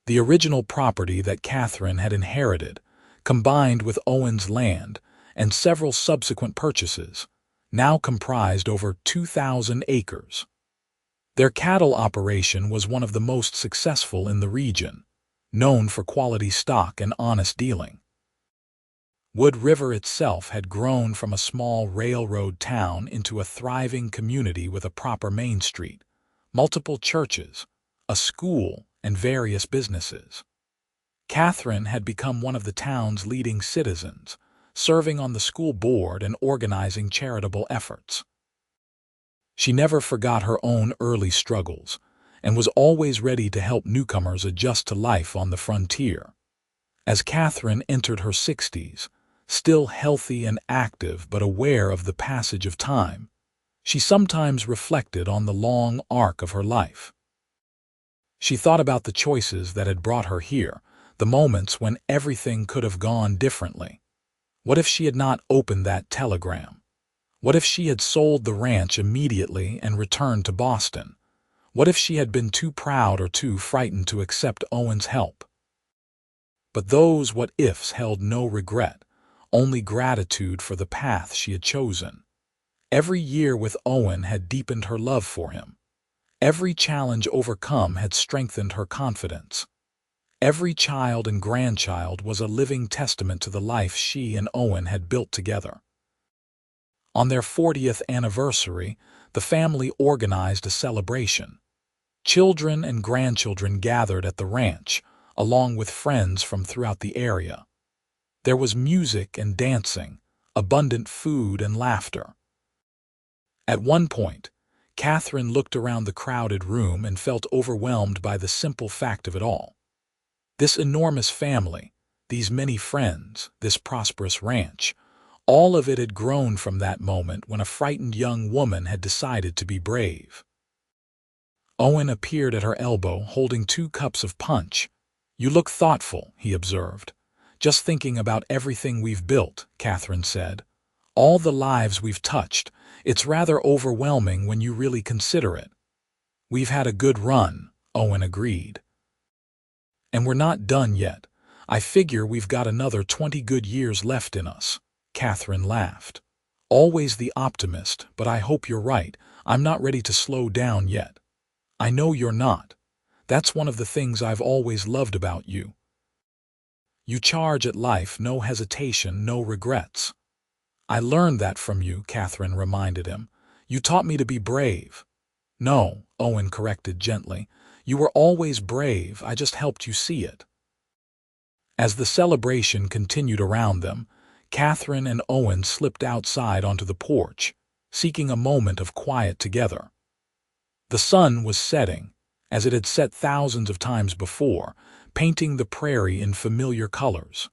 Speaker 1: The original property that Catherine had inherited, combined with Owen's land and several subsequent purchases, now comprised over 2,000 acres. Their cattle operation was one of the most successful in the region, known for quality stock and honest dealing. Wood River itself had grown from a small railroad town into a thriving community with a proper main street, multiple churches, a school, and various businesses. Catherine had become one of the town's leading citizens, serving on the school board and organizing charitable efforts. She never forgot her own early struggles, and was always ready to help newcomers adjust to life on the frontier. As Catherine entered her 60s, still healthy and active but aware of the passage of time. She sometimes reflected on the long arc of her life. She thought about the choices that had brought her here, the moments when everything could have gone differently. What if she had not opened that telegram? What if she had sold the ranch immediately and returned to Boston? What if she had been too proud or too frightened to accept Owen's help? But those what-ifs held no regret, only gratitude for the path she had chosen. Every year with Owen had deepened her love for him. Every challenge overcome had strengthened her confidence. Every child and grandchild was a living testament to the life she and Owen had built together. On their 40th anniversary, the family organized a celebration. Children and grandchildren gathered at the ranch, along with friends from throughout the area. There was music and dancing, abundant food and laughter. At one point, Catherine looked around the crowded room and felt overwhelmed by the simple fact of it all. This enormous family, these many friends, this prosperous ranch, all of it had grown from that moment when a frightened young woman had decided to be brave. Owen appeared at her elbow, holding 2 cups of punch. "You look thoughtful," he observed. "Just thinking about everything we've built," Catherine said. "All the lives we've touched. It's rather overwhelming when you really consider it." "We've had a good run," Owen agreed. "And we're not done yet. I figure we've got another 20 good years left in us." Catherine laughed. "Always the optimist, but I hope you're right. I'm not ready to slow down yet." "I know you're not. That's one of the things I've always loved about you. You charge at life, no hesitation, no regrets." "I learned that from you," Catherine reminded him. "You taught me to be brave." "No," Owen corrected gently. "You were always brave, I just helped you see it." As the celebration continued around them, Catherine and Owen slipped outside onto the porch, seeking a moment of quiet together. The sun was setting, as it had set thousands of times before, painting the prairie in familiar colors.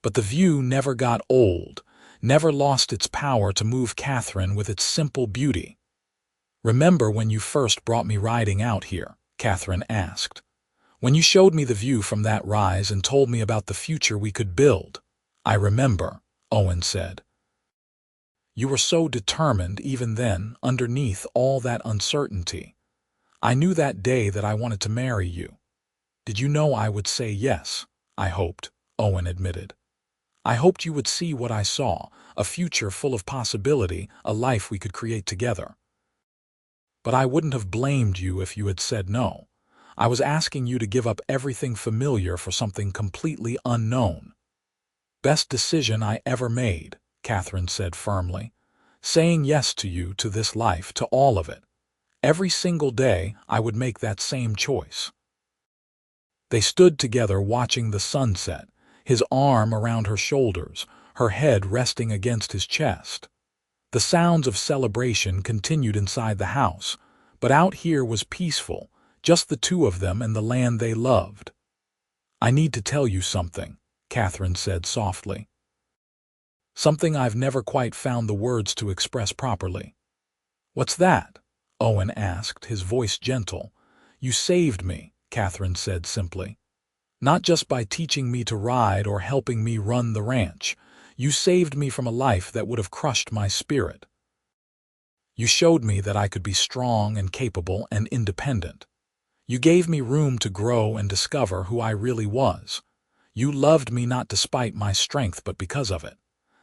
Speaker 1: But the view never got old, never lost its power to move Catherine with its simple beauty. "Remember when you first brought me riding out here?" Catherine asked. "When you showed me the view from that rise and told me about the future we could build?" "I remember," Owen said. "You were so determined even then, underneath all that uncertainty. I knew that day that I wanted to marry you." "Did you know I would say yes?" "I hoped," Owen admitted. "I hoped you would see what I saw, a future full of possibility, a life we could create together. But I wouldn't have blamed you if you had said no. I was asking you to give up everything familiar for something completely unknown." "Best decision I ever made," Catherine said firmly. "Saying yes to you, to this life, to all of it. Every single day I would make that same choice." They stood together watching the sunset, his arm around her shoulders, her head resting against his chest. The sounds of celebration continued inside the house, but out here was peaceful, just the two of them and the land they loved. "I need to tell you something," Catherine said softly. "Something I've never quite found the words to express properly." "What's that?" Owen asked, his voice gentle. "You saved me," Catherine said simply. "Not just by teaching me to ride or helping me run the ranch. You saved me from a life that would have crushed my spirit. You showed me that I could be strong and capable and independent. You gave me room to grow and discover who I really was. You loved me not despite my strength but because of it.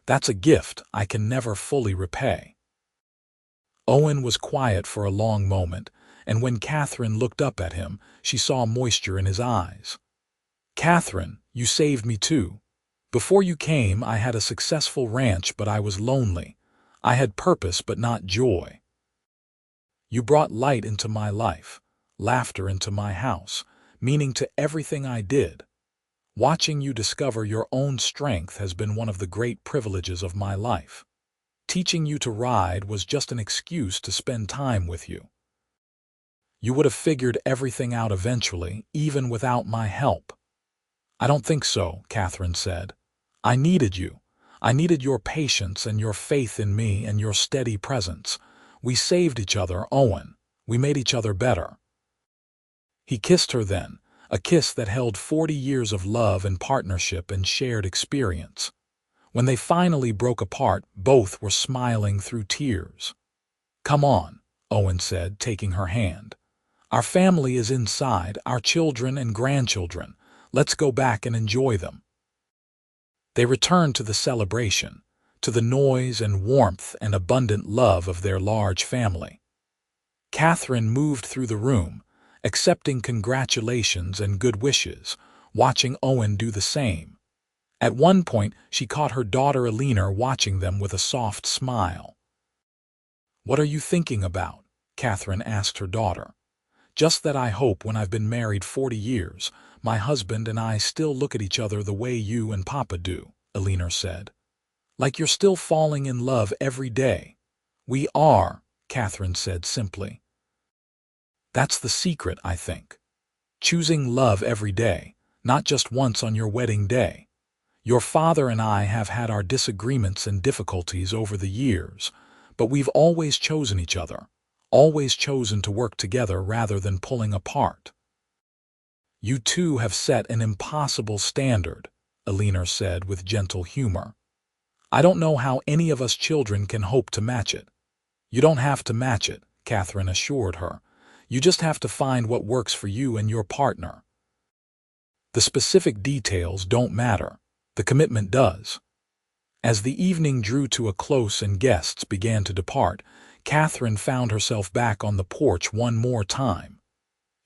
Speaker 1: That's a gift I can never fully repay." Owen was quiet for a long moment, and when Catherine looked up at him, she saw moisture in his eyes. "Catherine, you saved me too. Before you came, I had a successful ranch, but I was lonely. I had purpose, but not joy. You brought light into my life, laughter into my house, meaning to everything I did. Watching you discover your own strength has been one of the great privileges of my life. Teaching you to ride was just an excuse to spend time with you. You would have figured everything out eventually, even without my help." "I don't think so," Catherine said. I needed you. I needed your patience and your faith in me and your steady presence. We saved each other, Owen. We made each other better." He kissed her then, a kiss that held 40 years of love and partnership and shared experience. When they finally broke apart, both were smiling through tears. "Come on," Owen said, taking her hand. "Our family is inside, our children and grandchildren. Let's go back and enjoy them." They returned to the celebration, to the noise and warmth and abundant love of their large family. Catherine moved through the room, accepting congratulations and good wishes, watching Owen do the same. At one point, she caught her daughter Alina watching them with a soft smile. "What are you thinking about?" Catherine asked her daughter. "Just that I hope when I've been married 40 years, my husband and I still look at each other the way you and Papa do," Alina said. "Like you're still falling in love every day." "We are," Catherine said simply. "That's the secret, I think. Choosing love every day, not just once on your wedding day. Your father and I have had our disagreements and difficulties over the years, but we've always chosen each other, always chosen to work together rather than pulling apart." "You two have set an impossible standard," Alina said with gentle humor. "I don't know how any of us children can hope to match it." "You don't have to match it," Catherine assured her. "You just have to find what works for you and your partner. The specific details don't matter. The commitment does." As the evening drew to a close and guests began to depart, Catherine found herself back on the porch one more time.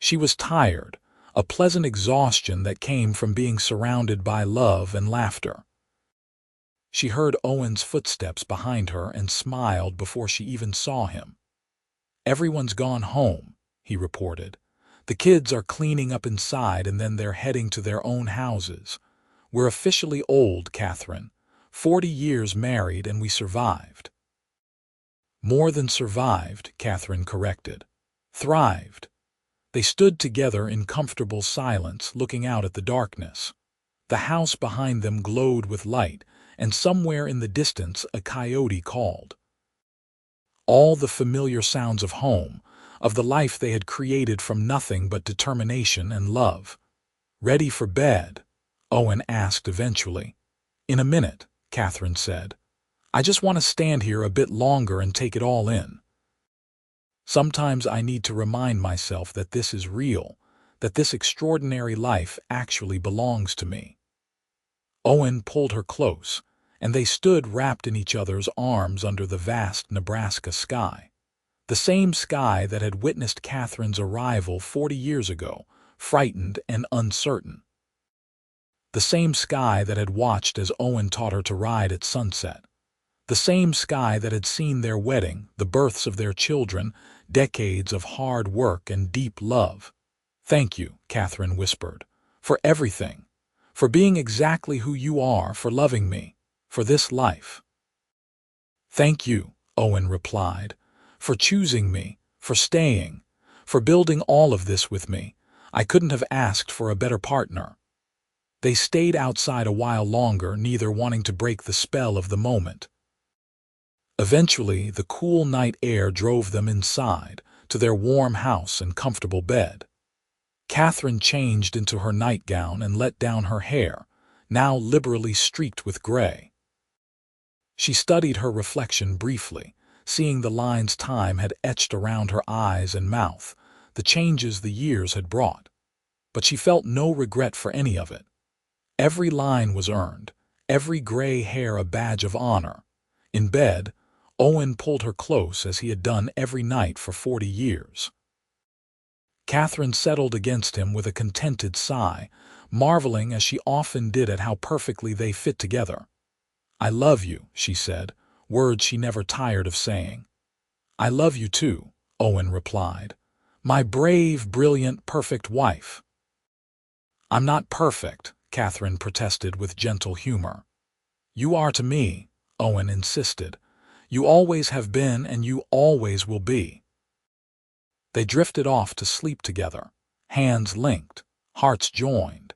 Speaker 1: She was tired, a pleasant exhaustion that came from being surrounded by love and laughter. She heard Owen's footsteps behind her and smiled before she even saw him. "Everyone's gone home," he reported. "The kids are cleaning up inside and then they're heading to their own houses. We're officially old, Catherine. 40 years married and we survived." "More than survived," Catherine corrected. "Thrived." They stood together in comfortable silence, looking out at the darkness. The house behind them glowed with light, and somewhere in the distance a coyote called. All the familiar sounds of home, of the life they had created from nothing but determination and love. "Ready for bed?" Owen asked eventually. "In a minute," Catherine said. "I just want to stand here a bit longer and take it all in. Sometimes I need to remind myself that this is real, that this extraordinary life actually belongs to me." Owen pulled her close, and they stood wrapped in each other's arms under the vast Nebraska sky. The same sky that had witnessed Catherine's arrival 40 years ago, frightened and uncertain. The same sky that had watched as Owen taught her to ride at sunset. The same sky that had seen their wedding, the births of their children, decades of hard work and deep love. "Thank you," Catherine whispered, "for everything, for being exactly who you are, for loving me, for this life." "Thank you," Owen replied, "for choosing me, for staying, for building all of this with me. I couldn't have asked for a better partner." They stayed outside a while longer, neither wanting to break the spell of the moment. Eventually, the cool night air drove them inside, to their warm house and comfortable bed. Catherine changed into her nightgown and let down her hair, now liberally streaked with gray. She studied her reflection briefly, seeing the lines time had etched around her eyes and mouth, the changes the years had brought. But she felt no regret for any of it. Every line was earned, every gray hair a badge of honor. In bed, Owen pulled her close as he had done every night for 40 years. Catherine settled against him with a contented sigh, marveling as she often did at how perfectly they fit together. "I love you," she said, words she never tired of saying. "I love you too," Owen replied. "My brave, brilliant, perfect wife." "I'm not perfect," Catherine protested with gentle humor. "You are to me," Owen insisted. "You always have been and you always will be." They drifted off to sleep together, hands linked, hearts joined,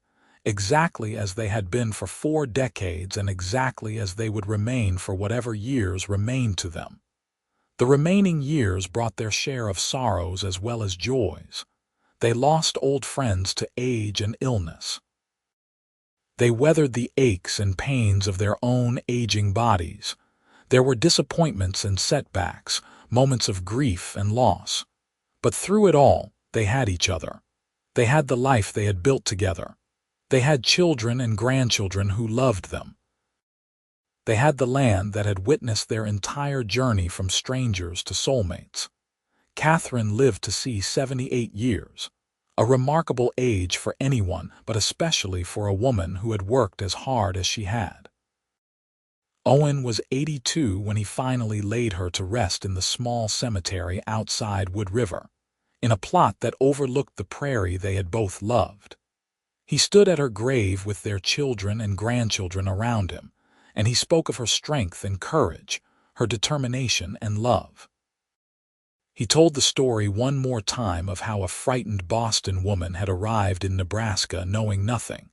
Speaker 1: exactly as they had been for 4 decades and exactly as they would remain for whatever years remained to them. The remaining years brought their share of sorrows as well as joys. They lost old friends to age and illness. They weathered the aches and pains of their own aging bodies. There were disappointments and setbacks, moments of grief and loss. But through it all, they had each other. They had the life they had built together. They had children and grandchildren who loved them. They had the land that had witnessed their entire journey from strangers to soulmates. Catherine lived to see 78 years, a remarkable age for anyone, but especially for a woman who had worked as hard as she had. Owen was 82 when he finally laid her to rest in the small cemetery outside Wood River, in a plot that overlooked the prairie they had both loved. He stood at her grave with their children and grandchildren around him, and he spoke of her strength and courage, her determination and love. He told the story one more time of how a frightened Boston woman had arrived in Nebraska knowing nothing,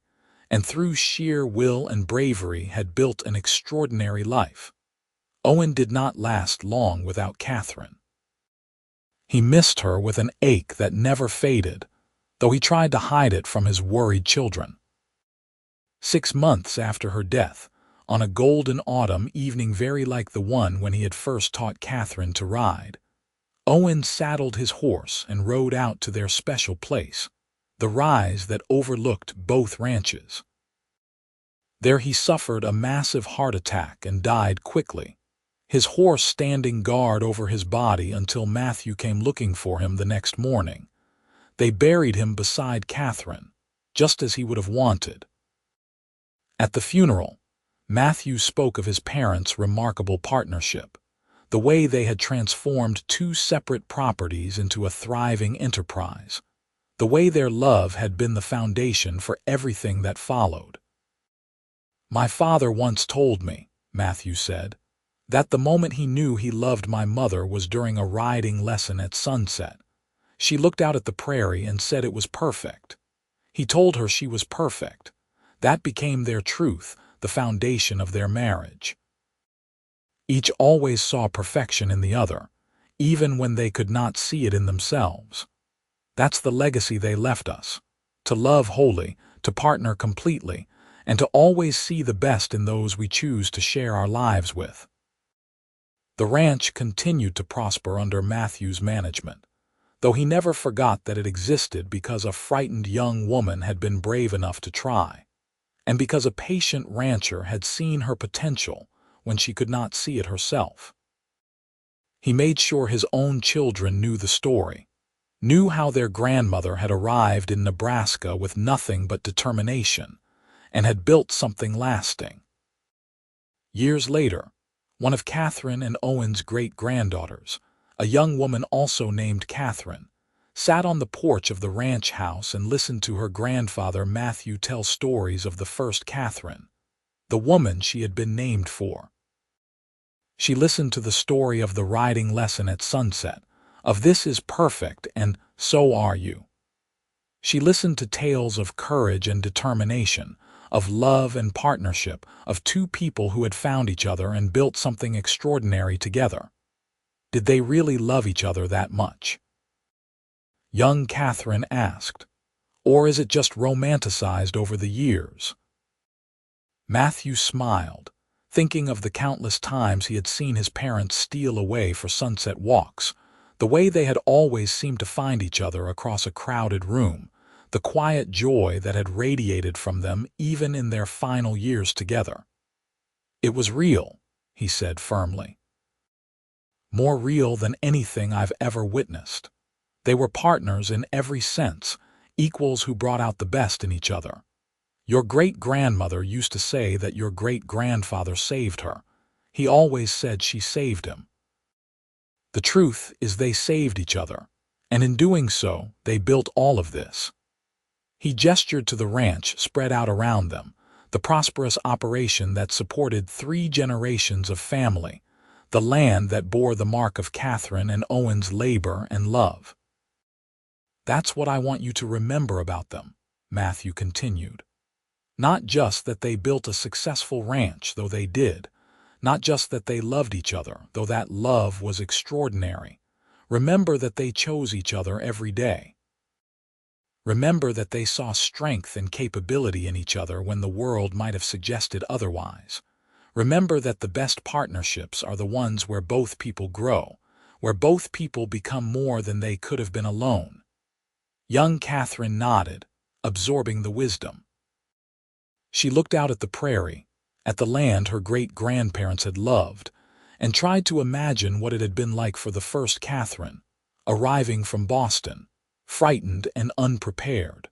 Speaker 1: and through sheer will and bravery had built an extraordinary life. Owen did not last long without Catherine. He missed her with an ache that never faded, though he tried to hide it from his worried children. 6 months after her death, on a golden autumn evening very like the one when he had first taught Catherine to ride, Owen saddled his horse and rode out to their special place, the rise that overlooked both ranches. There he suffered a massive heart attack and died quickly, his horse standing guard over his body until Matthew came looking for him the next morning. They buried him beside Catherine, just as he would have wanted. At the funeral, Matthew spoke of his parents' remarkable partnership, the way they had transformed 2 separate properties into a thriving enterprise, the way their love had been the foundation for everything that followed. "My father once told me," Matthew said, "that the moment he knew he loved my mother was during a riding lesson at sunset. She looked out at the prairie and said it was perfect. He told her she was perfect. That became their truth, the foundation of their marriage. Each always saw perfection in the other, even when they could not see it in themselves. That's the legacy they left us, to love wholly, to partner completely, and to always see the best in those we choose to share our lives with." The ranch continued to prosper under Matthew's management, though he never forgot that it existed because a frightened young woman had been brave enough to try, and because a patient rancher had seen her potential when she could not see it herself. He made sure his own children knew the story, knew how their grandmother had arrived in Nebraska with nothing but determination, and had built something lasting. Years later, one of Catherine and Owen's great-granddaughters, a young woman also named Catherine, sat on the porch of the ranch house and listened to her grandfather Matthew tell stories of the first Catherine, the woman she had been named for. She listened to the story of the riding lesson at sunset, of "This is perfect" and "So are you." She listened to tales of courage and determination, of love and partnership, of 2 people who had found each other and built something extraordinary together. Did they really love each other that much? Young Catherine asked. Or is it just romanticized over the years? Matthew smiled, thinking of the countless times he had seen his parents steal away for sunset walks, the way they had always seemed to find each other across a crowded room, the quiet joy that had radiated from them even in their final years together. "It was real," he said firmly. "More real than anything I've ever witnessed. They were partners in every sense, equals who brought out the best in each other. Your great-grandmother used to say that your great-grandfather saved her. He always said she saved him. The truth is they saved each other, and in doing so, they built all of this." He gestured to the ranch spread out around them, the prosperous operation that supported 3 generations of family, the land that bore the mark of Catherine and Owen's labor and love. "That's what I want you to remember about them," Matthew continued. Not just that they built a successful ranch, though they did. Not just that they loved each other, though that love was extraordinary. Remember that they chose each other every day. Remember that they saw strength and capability in each other when the world might have suggested otherwise. Remember that the best partnerships are the ones where both people grow, where both people become more than they could have been alone. Young Catherine nodded, absorbing the wisdom. She looked out at the prairie, at the land her great-grandparents had loved, and tried to imagine what it had been like for the first Catherine, arriving from Boston, frightened and unprepared.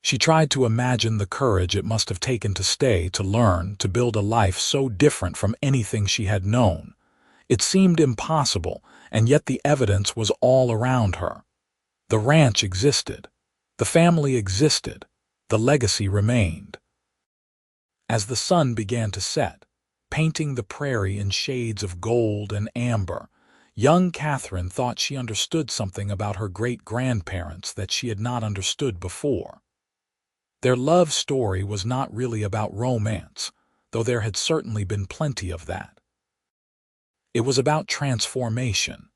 Speaker 1: She tried to imagine the courage it must have taken to stay, to learn, to build a life so different from anything she had known. It seemed impossible, and yet the evidence was all around her. The ranch existed. The family existed. The legacy remained. As the sun began to set, painting the prairie in shades of gold and amber, young Catherine thought she understood something about her great-grandparents that she had not understood before. Their love story was not really about romance, though there had certainly been plenty of that. It was about transformation.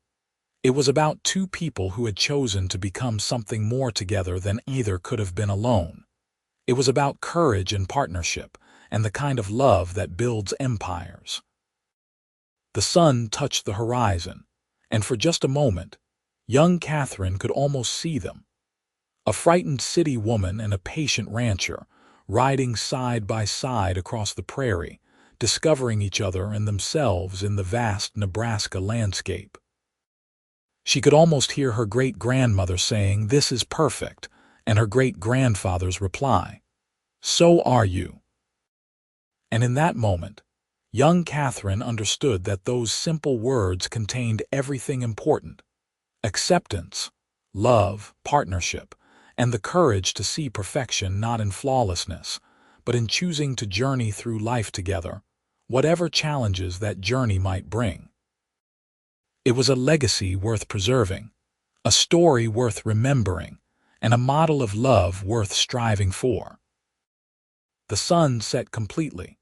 Speaker 1: It was about two people who had chosen to become something more together than either could have been alone. It was about courage and partnership, and the kind of love that builds empires. The sun touched the horizon, and for just a moment, young Catherine could almost see them. A frightened city woman and a patient rancher, riding side by side across the prairie, discovering each other and themselves in the vast Nebraska landscape. She could almost hear her great-grandmother saying, "This is perfect," and her great-grandfather's reply, "So are you." And in that moment, young Catherine understood that those simple words contained everything important: acceptance, love, partnership, and the courage to see perfection not in flawlessness, but in choosing to journey through life together, whatever challenges that journey might bring. It was a legacy worth preserving, a story worth remembering, and a model of love worth striving for. The sun set completely.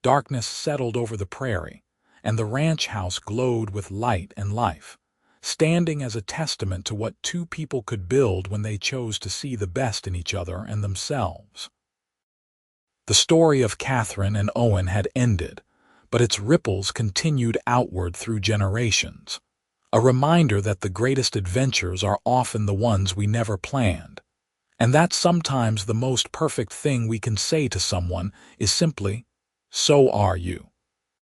Speaker 1: Darkness settled over the prairie, and the ranch house glowed with light and life, standing as a testament to what two people could build when they chose to see the best in each other and themselves. The story of Catherine and Owen had ended, but its ripples continued outward through generations, a reminder that the greatest adventures are often the ones we never planned, and that sometimes the most perfect thing we can say to someone is simply, "So are you."